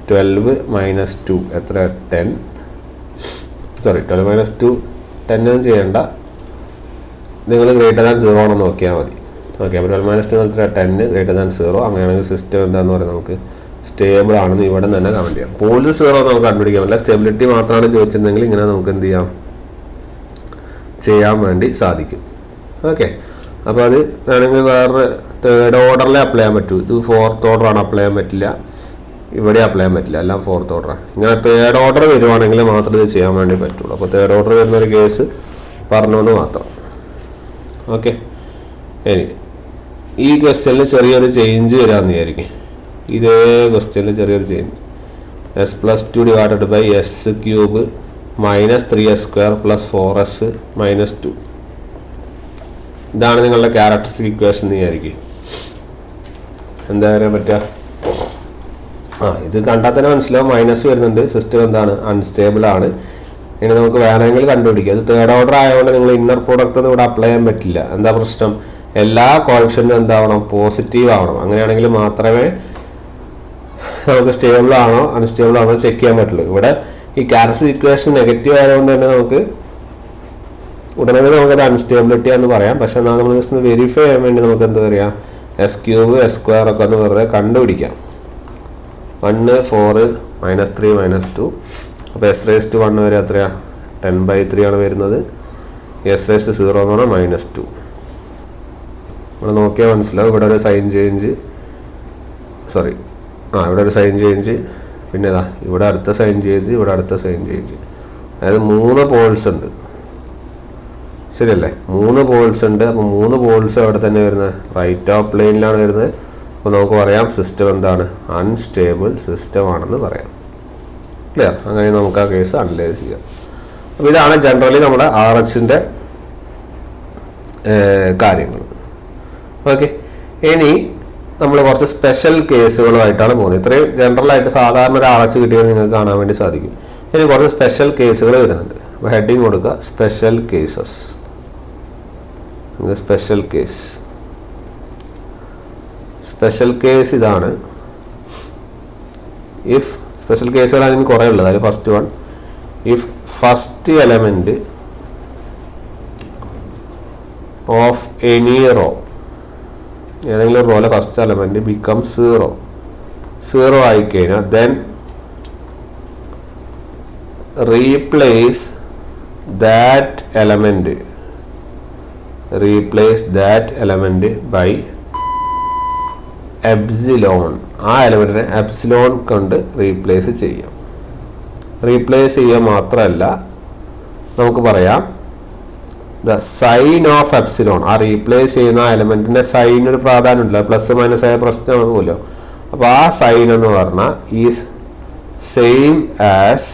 12 - 2 എത്ര? 10. 12 - 2 10 ഒന്നും ചെയ്യണ്ട, നിങ്ങൾ ഗ്രേറ്റർ ദാൻ 0 ആണെന്ന് നോക്കിയാൽ മതി. ഓക്കെ, അപ്പോൾ 12 - 2 10 ഗ്രേറ്റർ ദാൻ 0. അങ്ങനെയാണെങ്കിൽ സിസ്റ്റം എന്താണെന്ന് പറയുന്നത് നമുക്ക് സ്റ്റേബിൾ ആണെന്ന് ഇവിടെ തന്നെ കമൻറ്റ് ചെയ്യാം. പോൾസ് 0 നമുക്ക് കണ്ടുപിടിക്കാൻ പറ്റില്ല. സ്റ്റെബിലിറ്റി മാത്രമാണ് ചോദിച്ചിരുന്നെങ്കിൽ ഇങ്ങനെ നമുക്ക് എന്ത് ചെയ്യാൻ വേണ്ടി സാധിക്കും. ഓക്കെ, അപ്പോൾ അത് വേണമെങ്കിൽ വേറെ തേർഡ് ഓർഡറിലേ അപ്ലൈ ചെയ്യാൻ പറ്റൂ. ഇത് 4th ഓർഡറാണ്, അപ്ലൈ ചെയ്യാൻ പറ്റില്ല. ഇവിടെ അപ്ലൈ ചെയ്യാൻ പറ്റില്ല, എല്ലാം 4th ഓർഡറാണ്. ഇങ്ങനെ തേർഡ് ഓർഡർ വരുവാണെങ്കിൽ മാത്രമേ ഇത് ചെയ്യാൻ വേണ്ടി പറ്റുള്ളൂ. അപ്പോൾ തേർഡ് ഓർഡർ വരുന്നൊരു കേസ് പറഞ്ഞുകൊണ്ട് മാത്രം. ഓക്കെ, ഇനി ഈ ക്വസ്റ്റ്യനിൽ ചെറിയൊരു ചേഞ്ച് വരാമെന്ന് വിചാരിക്കും. ഇതേ ക്വസ്റ്റ്യനിൽ ചെറിയൊരു change. S+2 / S³ minus 3S² plus 4S minus 2. ഇതാണ് നിങ്ങളുടെ ക്യാരക്ടറിസ്റ്റിക് ഇക്വേഷൻ എന്ന് വിചാരിക്കും. എന്താ പറയാൻ പറ്റുക? ഇത് കണ്ടാൽ തന്നെ മനസ്സിലാവും മൈനസ് വരുന്നുണ്ട്. സിസ്റ്റം എന്താണ്? അൺസ്റ്റേബിൾ ആണ്. ഇനി നമുക്ക് വേണമെങ്കിൽ കണ്ടുപിടിക്കാം. ഇത് തേർഡ് ഓർഡർ ആയതുകൊണ്ട് നിങ്ങൾ ഇന്നർ പ്രോഡക്റ്റ് ഒന്നും ഇവിടെ അപ്ലൈ ചെയ്യാൻ പറ്റില്ല. എന്താ പ്രശ്നം? എല്ലാ കോഎഫിഷ്യന്റും എന്താവണം? പോസിറ്റീവ് ആവണം. അങ്ങനെയാണെങ്കിൽ മാത്രമേ നമുക്ക് സ്റ്റേബിൾ ആണോ അൺസ്റ്റേബിൾ ആണോ ചെക്ക് ചെയ്യാൻ പറ്റുള്ളൂ. ഇവിടെ ഈ ക്യാരക്ടറിസ്റ്റിക് ഇക്വേഷൻ നെഗറ്റീവ് ആയതുകൊണ്ട് തന്നെ നമുക്ക് ഉടനെ നമുക്കത് അൺസ്റ്റേബിലിറ്റി എന്ന് പറയാം. പക്ഷെ നമ്മൾ ജസ്റ്റ് വെരിഫൈ ചെയ്യാൻ വേണ്ടി നമുക്ക് എന്താ പറയുക? S³ S² ഒക്കെ ഒന്ന് വെറുതെ കണ്ടുപിടിക്കാം. 1 4 -3 -2. അപ്പോൾ S⁻1 വരെ എത്രയാ? 10/3 ആണ് വരുന്നത്. S⁻0 എന്ന് പറഞ്ഞാൽ -2. ഇവിടെ നോക്കിയാൽ മനസ്സിലാവും. ഇവിടെ ഒരു സൈൻ ചേഞ്ച്, ഇവിടെ ഒരു സൈൻ ചേഞ്ച്, പിന്നെ ഇവിടെ അടുത്ത സൈൻ ചേഞ്ച്, ഇവിടെ അടുത്ത സൈൻ ചേഞ്ച്. അതായത് 3 പോൾസ് ഉണ്ട്. ശരിയല്ലേ? 3 പോൾസ് ഉണ്ട്. അപ്പോൾ 3 പോൾസ് അവിടെ തന്നെ വരുന്നത് റൈറ്റ് ഓഫ് പ്ലെയിനിലാണ് വരുന്നത്. അപ്പോൾ നമുക്ക് പറയാം സിസ്റ്റം എന്താണ്? അൺസ്റ്റേബിൾ സിസ്റ്റം ആണെന്ന് പറയാം. ക്ലിയർ? അങ്ങനെ നമുക്ക് ആ കേസ് അനലൈസ് ചെയ്യാം. അപ്പോൾ ഇതാണ് ജനറലി നമ്മുടെ RHന്റെ കാര്യങ്ങൾ. ഓക്കെ, ഇനി നമ്മൾ കുറച്ച് സ്പെഷ്യൽ കേസുകളുമായിട്ടാണ് പോകുന്നത്. ഇത്രയും ജനറലായിട്ട് സാധാരണ ഒരു RH കിട്ടിയാൽ നിങ്ങൾക്ക് കാണാൻ വേണ്ടി സാധിക്കും. ഇനി കുറച്ച് സ്പെഷ്യൽ കേസുകൾ വരുന്നുണ്ട്. അപ്പോൾ ഹെഡിങ് കൊടുക്കുക, സ്പെഷ്യൽ കേസസ്. സ്പെഷ്യൽ കേസ് ഇതാണ്. ഇഫ് സ്പെഷ്യൽ കേസുകളാണ് ഇതിന് കുറേ ഉള്ളത്. അതിൽ first one, if first element of any row, ഏതെങ്കിലും റോയിലെ ഫസ്റ്റ് എലമെന്റ് ബിക്കം 0 0 ആയിക്കഴിഞ്ഞാൽ then replace that element by epsilon. ആ എലമെൻറ്റിനെ എപ്സിലോൺ കൊണ്ട് റീപ്ലേസ് ചെയ്യാം. റീപ്ലേസ് ചെയ്യുക മാത്രമല്ല, നമുക്ക് പറയാം ദ സൈൻ ഓഫ് എപ്സിലോൺ. ആ റീപ്ലേസ് ചെയ്യുന്ന ആ എലമെൻറ്റിൻ്റെ സൈനൊരു പ്രാധാന്യമുണ്ടല്ലോ, പ്ലസ് മൈനസ് ആയ പ്രശ്നമാകുമല്ലോ. അപ്പോൾ ആ സൈൻ എന്ന് പറഞ്ഞാൽ is same as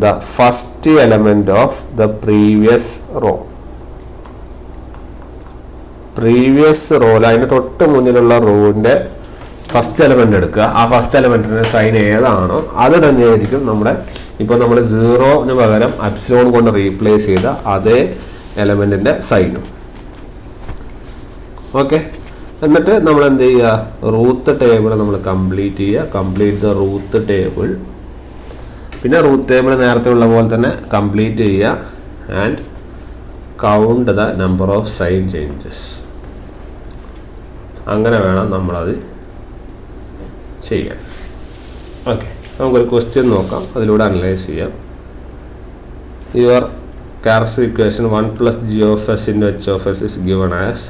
the first element of the previous row. Previous റോയിൽ അതിന് തൊട്ട് മുന്നിലുള്ള റോവിൻ്റെ ഫസ്റ്റ് എലമെൻ്റ് എടുക്കുക. ആ ഫസ്റ്റ് എലമെൻറ്റിൻ്റെ സൈൻ ഏതാണോ അത് തന്നെയായിരിക്കും നമ്മുടെ ഇപ്പോൾ നമ്മൾ 0-ന് പകരം എപ്സിലോൺ കൊണ്ട് റീപ്ലേസ് ചെയ്ത അതേ എലമെൻറ്റിൻ്റെ സൈനും. ഓക്കെ, എന്നിട്ട് നമ്മൾ എന്ത് ചെയ്യുക, റൂത്ത് ടേബിൾ നമ്മൾ കംപ്ലീറ്റ് ചെയ്യുക. Complete the Ruth table. പിന്നെ റൂത്ത് ടേബിൾ നേരത്തെ ഉള്ള പോലെ തന്നെ കംപ്ലീറ്റ് ചെയ്യുക and count the number of sign changes. അങ്ങനെ വേണം നമ്മളത് ചെയ്യാൻ. ഓക്കെ, നമുക്കൊരു ക്വസ്റ്റ്യൻ നോക്കാം, അതിലൂടെ അനലൈസ് ചെയ്യാം. Your characteristic equation 1 + g of s into h of s is given as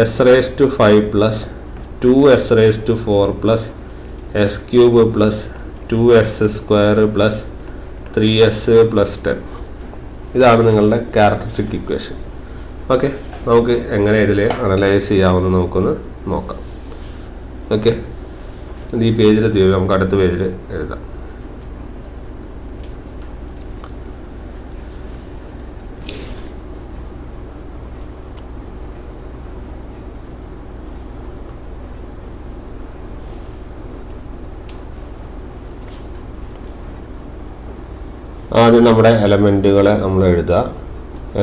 s⁵ plus 2s⁴ plus s³ plus 2s² plus 3s plus 10. ഇതാണ് നിങ്ങളുടെ ക്യാരക്ടറിസ്റ്റിക് ഇക്വേഷൻ. ഓക്കെ, നമുക്ക് എങ്ങനെ ഇതിൽ അനലൈസ് ചെയ്യാമെന്ന് നമുക്കൊന്ന് നോക്കാം. ഓക്കെ, ഇത് ഈ പേജിൽ തീരും, നമുക്ക് അടുത്ത പേജിൽ എഴുതാം. ആദ്യം നമ്മുടെ എലമെൻറ്റുകളെ നമ്മൾ എഴുതുക.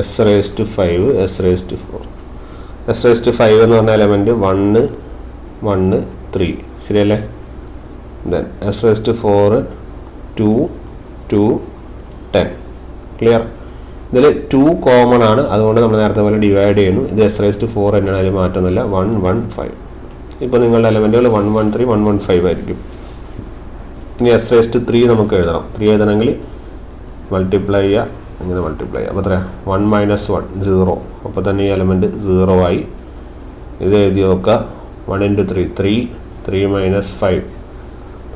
s⁵, s⁴. s⁵ എന്ന് പറഞ്ഞ എലമെൻറ്റ് 1, 1, 3 ശരിയല്ലേ. Then s⁴ 2, 2, 10. ക്ലിയർ. ഇതിൽ 2 കോമൺ ആണ്, അതുകൊണ്ട് നമ്മൾ നേരത്തെ പോലെ ഡിവൈഡ് ചെയ്യുന്നു. ഇത് s⁴ തന്നെയാണ്, അതിൽ മാറ്റമൊന്നുമില്ല. 1, 1, 5. ഇപ്പോൾ നിങ്ങളുടെ എലമെൻറ്റുകൾ 1, 1, 3, 1, 1, 5 ആയിരിക്കും. ഇനി s⁵ നമുക്ക് എഴുതണം. 3 എഴുതണമെങ്കിൽ മൾട്ടിപ്ലൈ ചെയ്യുക, ഇങ്ങനെ മൾട്ടിപ്ലൈ ചെയ്യുക. അപ്പോൾ എത്രയാണ് 1 - 1 0. അപ്പോൾ തന്നെ ഈ എലമെൻറ്റ് 0 ആയി. ഇത് എഴുതി നോക്കുക. 1 × 3 3, 3 - 5.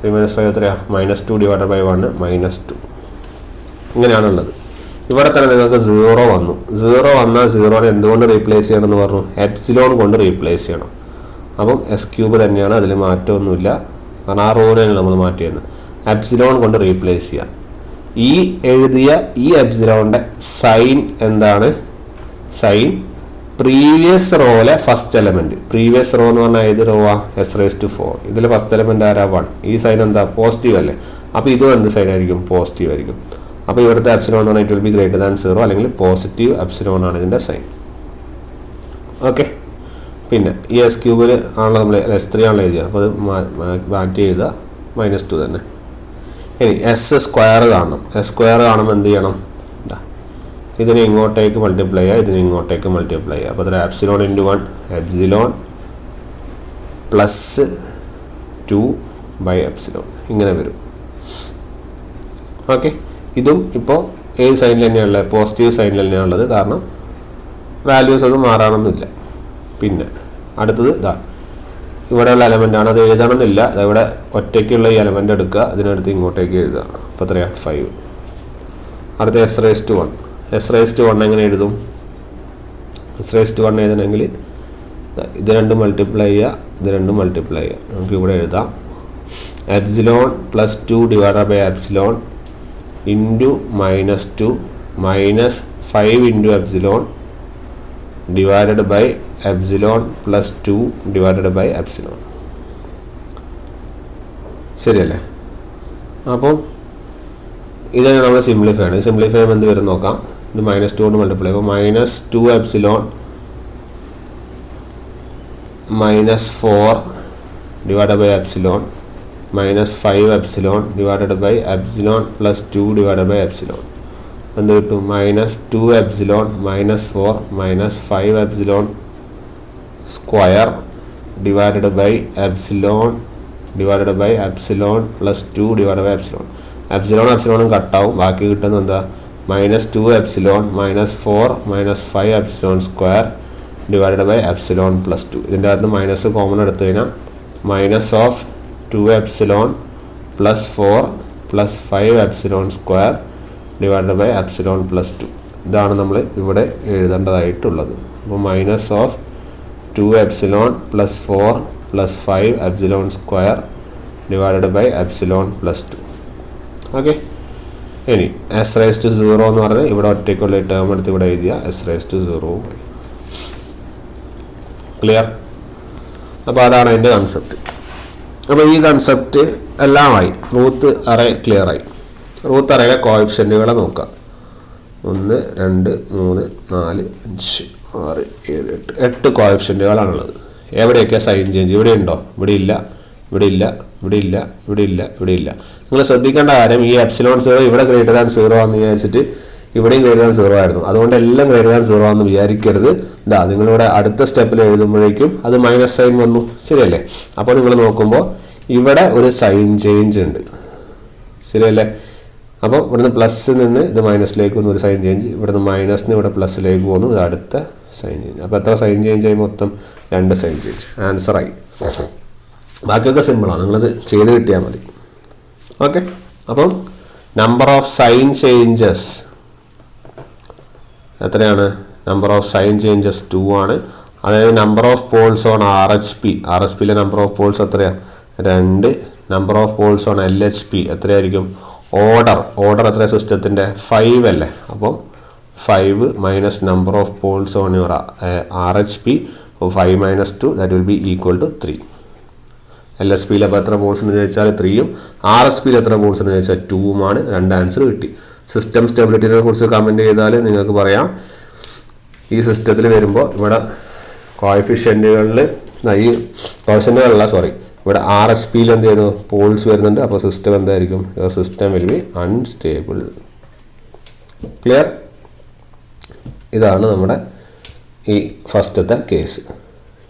3 - 5 എത്രയാണ് -2 / 1 -2. ഇങ്ങനെയാണുള്ളത്. ഇവിടെ തന്നെ നിങ്ങൾക്ക് 0 വന്നു. 0 വന്നാൽ 0നെ എന്തുകൊണ്ട് റീപ്ലേസ് ചെയ്യണമെന്ന് പറഞ്ഞു, എപ്സിലോൺ കൊണ്ട് റീപ്ലേസ് ചെയ്യണം. അപ്പം s³ തന്നെയാണ്, അതിൽ മാറ്റമൊന്നുമില്ല. കാരണം ആ റോനെയാണ് നമ്മൾ മാറ്റിയത്. എപ്സിലോൺ കൊണ്ട് റീപ്ലേസ് ചെയ്യുക. ഈ എഴുതിയ ഈ എപ്സിലോണിൻ്റെ സൈൻ എന്താണ്, സൈൻ പ്രീവിയസ് റോയിലെ ഫസ്റ്റ് എലമെൻറ്റ്. പ്രീവിയസ് റോ എന്ന് പറഞ്ഞാൽ ഏത് റോ ആ, s⁴. ഇതിൽ ഫസ്റ്റ് എലമെൻറ്റ് ആരാ 1. ഈ സൈൻ എന്താ, പോസിറ്റീവ് അല്ലേ. അപ്പോൾ ഇതും എന്ത് സൈൻ ആയിരിക്കും, പോസിറ്റീവ് ആയിരിക്കും. അപ്പോൾ ഇവിടുത്തെ എപ്സിലോൺ എന്ന് പറഞ്ഞാൽ it will be greater than 0, അല്ലെങ്കിൽ പോസിറ്റീവ് എപ്സിലോൺ ആണ് ഇതിൻ്റെ സൈൻ. ഓക്കെ, പിന്നെ ഈ s³ ആണല്ലോ നമ്മൾ s3 ആണല്ലോ എഴുതിയത്. അപ്പോൾ അത് മാറ്റി എഴുതുക, -2 തന്നെ. ഇനി s² കാണണം. s² കാണുമ്പോൾ എന്ത് ചെയ്യണം, ഇതിനെ ഇങ്ങോട്ടേക്ക് മൾട്ടിപ്ലൈ ചെയ്യുക, ഇതിനെ ഇങ്ങോട്ടേക്ക് മൾട്ടിപ്ലൈ ചെയ്യുക. അപ്പോൾ അതിൽ എപ്സിലോൺ × 1 എപ്സിലോൺ പ്ലസ് 2/ε ഇങ്ങനെ വരും. ഓക്കെ, ഇതും ഇപ്പോൾ ഏത് സൈനിൽ തന്നെയാണുള്ളത്, പോസിറ്റീവ് സൈനിൽ തന്നെയാണുള്ളത്. കാരണം വാല്യൂസ് ഒന്നും മാറാനൊന്നുമില്ല. പിന്നെ അടുത്തത് ഇതാ ഇവിടെയുള്ള എലമെൻ്റാണ്, അത് എഴുതണമെന്നില്ല. ഇവിടെ ഒറ്റയ്ക്കുള്ള ഈ എലമെൻ്റ് എടുക്കുക, അതിനടുത്ത് ഇങ്ങോട്ടേക്ക് എഴുതുക. അപ്പോൾ എത്രയാണ് 5. അടുത്ത s⁴ s⁴ എങ്ങനെ എഴുതും, s⁴ എഴുതണമെങ്കിൽ ഇത് രണ്ടും മൾട്ടിപ്ലൈ ചെയ്യുക, ഇത് രണ്ടും മൾട്ടിപ്ലൈ ചെയ്യുക. നമുക്ക് ഇവിടെ എഴുതാം epsilon plus 2 / epsilon into -2 -5 × epsilon divided by epsilon plus 2 divided by epsilon. ശരിയല്ലേ. അപ്പം ഇതാണ് നമ്മൾ സിംപ്ലിഫൈ ആണ്. സിംപ്ലിഫൈ ചെയ്യുമ്പോൾ എന്ത് വരും നോക്കാം. ഇത് -2 കൊണ്ട് മൾട്ടിപ്ലൈ ചെയ്യുമ്പോൾ -2 epsilon -4 divided by epsilon -5 epsilon divided by epsilon plus 2 divided by epsilon. എന്ത് കിട്ടും, -2 epsilon -4 -5 epsilon square divided by epsilon plus 2 divided by epsilon. Epsilon കട്ടാവും. ബാക്കി കിട്ടുന്നത് എന്താ? -2 epsilon -4 -5 epsilon square divided by epsilon plus 2. ഇതിൻ്റെ അകത്ത് minus common എടുത്തു കഴിഞ്ഞാൽ -2 epsilon plus 4 plus 5 epsilon square divided by epsilon plus 2. ഇതാണ് നമ്മൾ ഇവിടെ എഴുതേണ്ടതായിട്ടുള്ളത്. അപ്പോൾ -2 epsilon plus 4 plus 5 epsilon square divided by epsilon plus 2. Okay. ഇനി s⁻0 എന്ന് പറഞ്ഞാൽ ഇവിടെ ഒറ്റയ്ക്കുള്ള ടേം എടുത്ത് ഇവിടെ എഴുതിയ s⁻0. ക്ലിയർ? അപ്പോൾ അതാണ് അതിൻ്റെ കൺസെപ്റ്റ്. അപ്പോൾ ഈ കൺസെപ്റ്റ് എല്ലാമായി. റൂത്ത് അറേ ക്ലിയറായി. റൂത്ത് അറേയിലെ കോഎഫിഷ്യൻറ്റുകളെ നോക്കാം. 1 2 3 4 5 6 7 8 കോഎഫിഷ്യൻറ്റുകളാണുള്ളത്. എവിടെയൊക്കെയാണ് സൈൻ ചേഞ്ച്? ഇവിടെ ഉണ്ടോ? ഇവിടെ ഇല്ല, ഇവിടെ ഇല്ല, ഇവിടെ ഇല്ല, ഇവിടെ ഇല്ല, ഇവിടെ ഇല്ല. നിങ്ങൾ ശ്രദ്ധിക്കേണ്ട കാര്യം, ഈ എപ്സിലോൺ 0 ഇവിടെ > 0 ആണെന്ന് വിചാരിച്ചിട്ട് ഇവിടെയും > 0 ആയിരുന്നു. അതുകൊണ്ട് എല്ലാം > 0 ആണെന്ന് വിചാരിക്കരുത്. ഇതാ നിങ്ങളിവിടെ അടുത്ത സ്റ്റെപ്പിൽ എഴുതുമ്പോഴേക്കും അത് മൈനസ് സൈൻ വന്നു. ശരിയല്ലേ? അപ്പോൾ നിങ്ങൾ നോക്കുമ്പോൾ ഇവിടെ ഒരു സൈൻ ചേഞ്ച് ഉണ്ട്. ശരിയല്ലേ? അപ്പോൾ ഇവിടുന്ന് പ്ലസ് നിന്ന് ഇത് മൈനസിലേക്ക് വന്നു, ഒരു സൈൻ ചേഞ്ച്. ഇവിടുന്ന് മൈനസിന് ഇവിടെ പ്ലസ്സിലേക്ക് പോകുന്നു, ഇത് അടുത്ത സൈൻ ചേഞ്ച്. അപ്പോൾ എത്ര സൈൻ ചേഞ്ച് ആയി? മൊത്തം 2 സൈൻ ചേഞ്ച്. ആൻസറായി. ബാക്കിയൊക്കെ സിമ്പിളാണ്, നിങ്ങളത് ചെയ്ത് കിട്ടിയാൽ മതി. ഓക്കെ. അപ്പം നമ്പർ ഓഫ് സൈൻ ചേഞ്ചസ് എത്രയാണ്? നമ്പർ ഓഫ് സൈൻ ചേഞ്ചസ് 2 ആണ്. അതായത് number of poles on RHP, RHPയിലെ നമ്പർ ഓഫ് പോൾസ് എത്രയാണ്? 2. Number of poles on LHP എത്രയായിരിക്കും? ഓർഡർ എത്ര സിസ്റ്റത്തിൻ്റെ? 5 അല്ലേ? അപ്പം 5 minus number of poles on your RHP, 5 - 2 that will be equal to 3. LHPയിൽ അപ്പോൾ എത്ര പോൾസ് എന്ന് ചോദിച്ചാൽ 3ഉം RHPയിൽ എത്ര പോൾസ് എന്ന് ചോദിച്ചാൽ 2ഉമാണ്. 2 ആൻസർ കിട്ടി. സിസ്റ്റം സ്റ്റെബിലിറ്റിനെ കുറിച്ച് കമൻറ്റ് ചെയ്താൽ നിങ്ങൾക്ക് പറയാം. ഈ സിസ്റ്റത്തിൽ വരുമ്പോൾ ഇവിടെ കോഎഫിഷ്യൻറ്റുകളിൽ ഇവിടെ RHPയിൽ എന്ത് ചെയ്യുന്നു? പോൾസ് വരുന്നുണ്ട്. അപ്പോൾ സിസ്റ്റം എന്തായിരിക്കും? Your system will be unstable. Clear? ഇതാണ് നമ്മുടെ ഈ ഫസ്റ്റത്തെ കേസ്.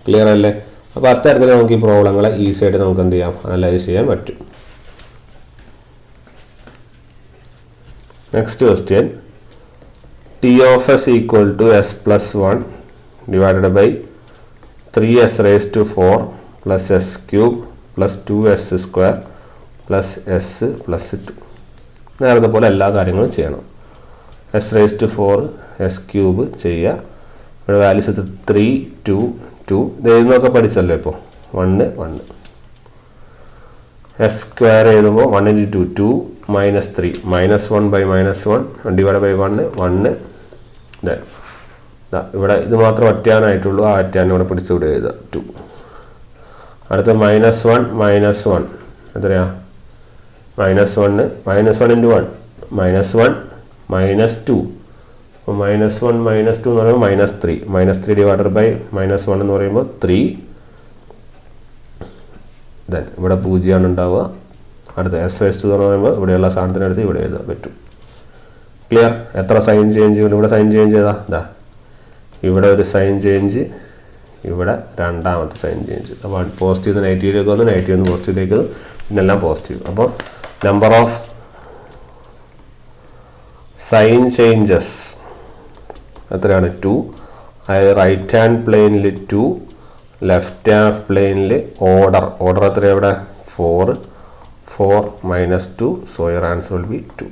ക്ലിയർ അല്ലേ? അപ്പോൾ അത്തരത്തിൽ നമുക്ക് ഈ പ്രോബ്ലങ്ങളെ ഈസി ആയിട്ട് നമുക്ക് എന്ത് ചെയ്യാം? അനലൈസ് ചെയ്യാൻ പറ്റും. Next question, T of s equal to s plus 1 divided by 3s⁻4 plus s cube plus 2s square plus s plus 2. നേരത്തെ പോലെ എല്ലാ കാര്യങ്ങളും ചെയ്യണം. s⁻4 s ക്യൂബ് ചെയ്യുക. ഇവിടെ വാല്യൂസ് 3 2 2 എഴുതുന്നതൊക്കെ പഠിച്ചല്ലോ. ഇപ്പോൾ 1 1 s സ്ക്വയർ എഴുതുമ്പോൾ 1 × 2 2 -3 -1 by -1 divided by 1 1. ഇവിടെ ഇത് മാത്രം ഒറ്റയാനായിട്ടുള്ളൂ. ആ ഒറ്റയാൻ ഇവിടെ പിടിച്ചുകൂടെ എഴുതുക 2. അടുത്ത -1 -1 എത്രയാ? -1 × 1 -1 -2. അപ്പോൾ -1 -2 എന്ന് പറയുമ്പോൾ -3 -3 divided by -1 എന്ന് പറയുമ്പോൾ 3. ദെൻ ഇവിടെ 0 ഉണ്ടാവുക. അടുത്ത s⁻2 എന്ന് പറയുമ്പോൾ ഇവിടെയുള്ള സാധനത്തിനടുത്ത് ഇവിടെ എഴുതാൻ പറ്റും. ക്ലിയർ? എത്ര സൈൻ ചേഞ്ച്? ഇവിടെ സൈൻ ചേഞ്ച് ചെയ്താ ഇവിടെ ഒരു സൈൻ ചേഞ്ച്, ഇവിടെ രണ്ടാമത്തെ സൈൻ ചേഞ്ച്. അപ്പോൾ പോസിറ്റീവ് നെഗറ്റീവിലേക്ക് വന്നു, നെഗറ്റീവ് നിന്ന് പോസിറ്റീവിലേക്ക് വന്നു, പിന്നെല്ലാം പോസിറ്റീവ്. അപ്പോൾ നമ്പർ ഓഫ് സൈൻ ചേഞ്ചസ് എത്രയാണ്? 2. അതായത് റൈറ്റ് ഹാൻഡ് പ്ലെയിനിൽ 2, ലെഫ്റ്റ് ഹാൻഡ് പ്ലെയിനിൽ ഓർഡർ എത്രയാണ്? ഇവിടെ 4 -2. So your answer will be 2.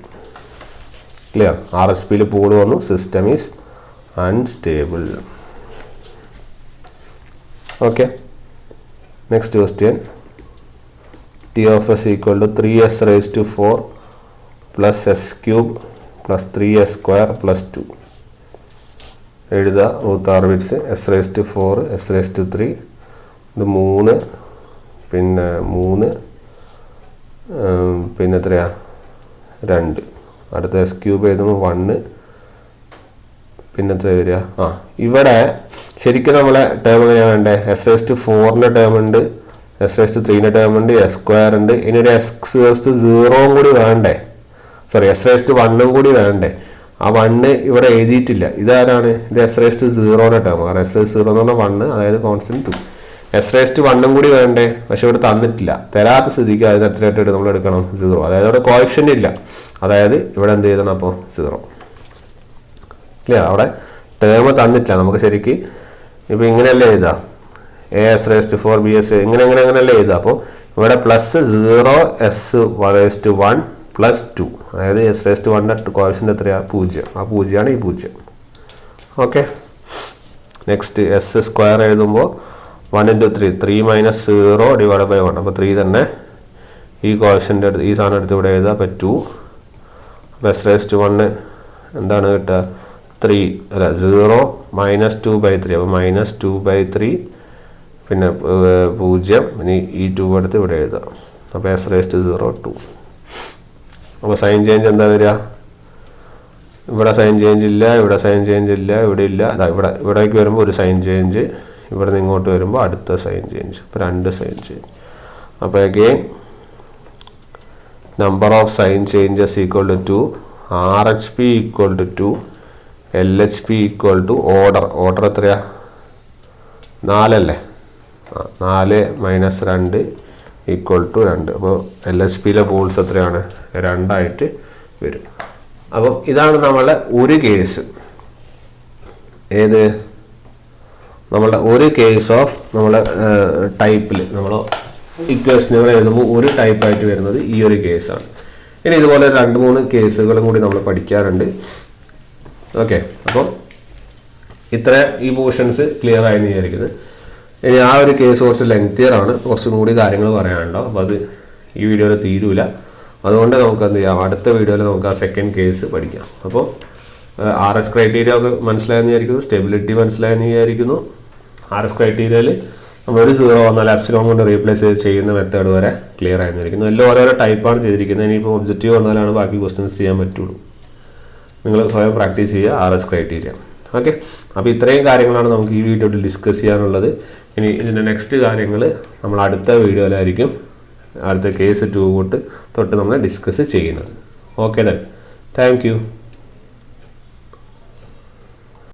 Clear? RHPയിൽ പോൾ വന്നു, system is unstable. Okay. Next question, T of s equal to 3s⁻4 plus s cube plus 3s square plus 2. എഴുതുക. Ruth ആർബിറ്റ്സ് s⁻4 s⁻3 ഇത് 3 പിന്നെ 3 പിന്നെ എത്രയാ? 2. അടുത്ത s ക്യൂബ് എഴുതുമ്പോൾ 1 പിന്നെ എത്ര വരിക? ഇവിടെ ശരിക്കും നമ്മളെ ടേം എങ്ങനെയാണ് വേണ്ടേ? s⁻4ൻ്റെ ടേം ഉണ്ട്, s⁻3ൻ്റെ ടേം ഉണ്ട്, s സ്ക്വയർ ഉണ്ട്. ഇനി ഒരു s⁻0 കൂടി വേണ്ടേ? സോറി s⁻1 കൂടി വേണ്ടേ? ആ 1 ഇവിടെ എഴുതിയിട്ടില്ല. ഇതാരാണ്? ഇത് s⁻0ൻ്റെ ടേം. കാരണം s⁻0 എന്ന് പറഞ്ഞാൽ 1, അതായത് കോൺസ്റ്റന്റ് 2. S1 കൂടി വേണ്ടേ, പക്ഷെ ഇവിടെ തന്നിട്ടില്ല. തരാത്ത സ്ഥിതിക്ക് അതിന് എത്രയായിട്ട് നമ്മൾ എടുക്കണം? 0. അതായത് അവിടെ കോഎഫിഷ്യൻ്റ് ഇല്ല. അതായത് ഇവിടെ എന്ത് ചെയ്യണം? അപ്പോൾ 0. ക്ലിയർ? അവിടെ ടേം തന്നിട്ടില്ല. നമുക്ക് ശരിക്ക് ഇപ്പോൾ ഇങ്ങനെയല്ലേ എഴുതാം, as4 bs ഇങ്ങനെയല്ലേ എഴുതാം. അപ്പോൾ ഇവിടെ +0 s1 +2, അതായത് s1 കോഎഫിഷ്യൻ്റ് എത്രയാണ്? 0. ആ 0ആണ് ഈ 0. ഓക്കെ. നെക്സ്റ്റ് s² എഴുതുമ്പോൾ 1 × 3 3 - 0 / 1. അപ്പോൾ 3 തന്നെ ഈ കോഎഫിഷ്യൻ്റ് എടുത്ത് ഈ സാധനം എടുത്ത് ഇവിടെ എഴുതുക. അപ്പോൾ 2. അപ്പോൾ s1 എന്താണ് കിട്ടുക? 3 അല്ല 0 - 2/3. അപ്പോൾ -2/3 പിന്നെ 0. ഇനി ഈ 2 എടുത്ത് ഇവിടെ എഴുതുക. അപ്പോൾ s0 2. അപ്പോൾ സൈൻ ചേഞ്ച് എന്താ വരിക? ഇവിടെ സൈൻ ചേഞ്ച് ഇല്ല, ഇവിടെ സൈൻ ചേഞ്ച് ഇല്ല, ഇവിടെ ഇല്ല. ഇവിടേക്ക് വരുമ്പോൾ ഒരു സൈൻ ചേഞ്ച്, ഇവിടെ നിന്ന് ഇങ്ങോട്ട് വരുമ്പോൾ അടുത്ത സൈൻ ചേഞ്ച്. അപ്പോൾ 2 സൈൻ ചേഞ്ച്. അപ്പോൾ again number of sign changes = 2, RHP = 2, LHP = order എത്രയാ? 4 അല്ലേ? 4 - 2 = 2. അപ്പോൾ LHPയിലെ പോൾസ് എത്രയാണ്? 2 ആയിട്ട് വരും. അപ്പോൾ ഇതാണ് നമ്മളുടെ ഒരു കേസ്. ഏത്? നമ്മളുടെ ഒരു കേസ് ഓഫ് നമ്മളെ ടൈപ്പിൽ നമ്മൾ ഇക്വേഷനുകൾ എഴുതുമ്പോൾ ഒരു ടൈപ്പായിട്ട് വരുന്നത് ഈ ഒരു കേസാണ്. ഇനി ഇതുപോലെ 2-3 കേസുകളും കൂടി നമ്മൾ പഠിക്കാറുണ്ട്. ഓക്കെ. അപ്പോൾ ഇത്ര ഈ പോർഷൻസ് ക്ലിയർ ആയെന്ന് വിചാരിക്കുന്നത്. ഇനി ആ ഒരു കേസ് കുറച്ച് ലെങ്തിയറാണ്, കുറച്ചും കൂടി കാര്യങ്ങൾ പറയാനുണ്ടാവും. അപ്പോൾ അത് ഈ വീഡിയോയിൽ തീരൂല. അതുകൊണ്ട് നമുക്ക് എന്ത് ചെയ്യാം, അടുത്ത വീഡിയോയിൽ നമുക്ക് ആ സെക്കൻഡ് കേസ് പഠിക്കാം. അപ്പോൾ RH ക്രൈറ്റീരിയ ഒക്കെ മനസ്സിലായെന്ന് വിചാരിക്കുന്നു, സ്റ്റെബിലിറ്റി മനസ്സിലായെന്ന് വിചാരിക്കുന്നു. RH ക്രൈറ്റീരിയയിൽ നമ്മളൊരു 0 വന്നാൽ എപ്സിലോൺ കൊണ്ട് റീപ്ലേസ് ചെയ്യുന്ന മെത്തേഡ് വരെ ക്ലിയർ ആയെന്നിരിക്കുന്നു. എല്ലാം ഓരോരോ ടൈപ്പാണ് ചെയ്തിരിക്കുന്നത്. ഇനിയിപ്പോൾ ഒബ്ജക്റ്റീവ് വന്നാലാണ് ബാക്കി ക്വസ്റ്റ്യൻസ് ചെയ്യാൻ പറ്റുള്ളൂ. നിങ്ങൾ സ്വയം പ്രാക്ടീസ് ചെയ്യുക RH ക്രൈറ്റീരിയ. ഓക്കെ. അപ്പോൾ ഇത്രയും കാര്യങ്ങളാണ് നമുക്ക് ഈ വീഡിയോയിൽ ഡിസ്കസ് ചെയ്യാനുള്ളത്. ഇനി ഇതിൻ്റെ നെക്സ്റ്റ് കാര്യങ്ങൾ നമ്മൾ അടുത്ത വീഡിയോയിലായിരിക്കും, അടുത്ത കേസ് 2 തൊട്ട് നമ്മൾ ഡിസ്കസ് ചെയ്യുന്നത്. Okay then, thank you.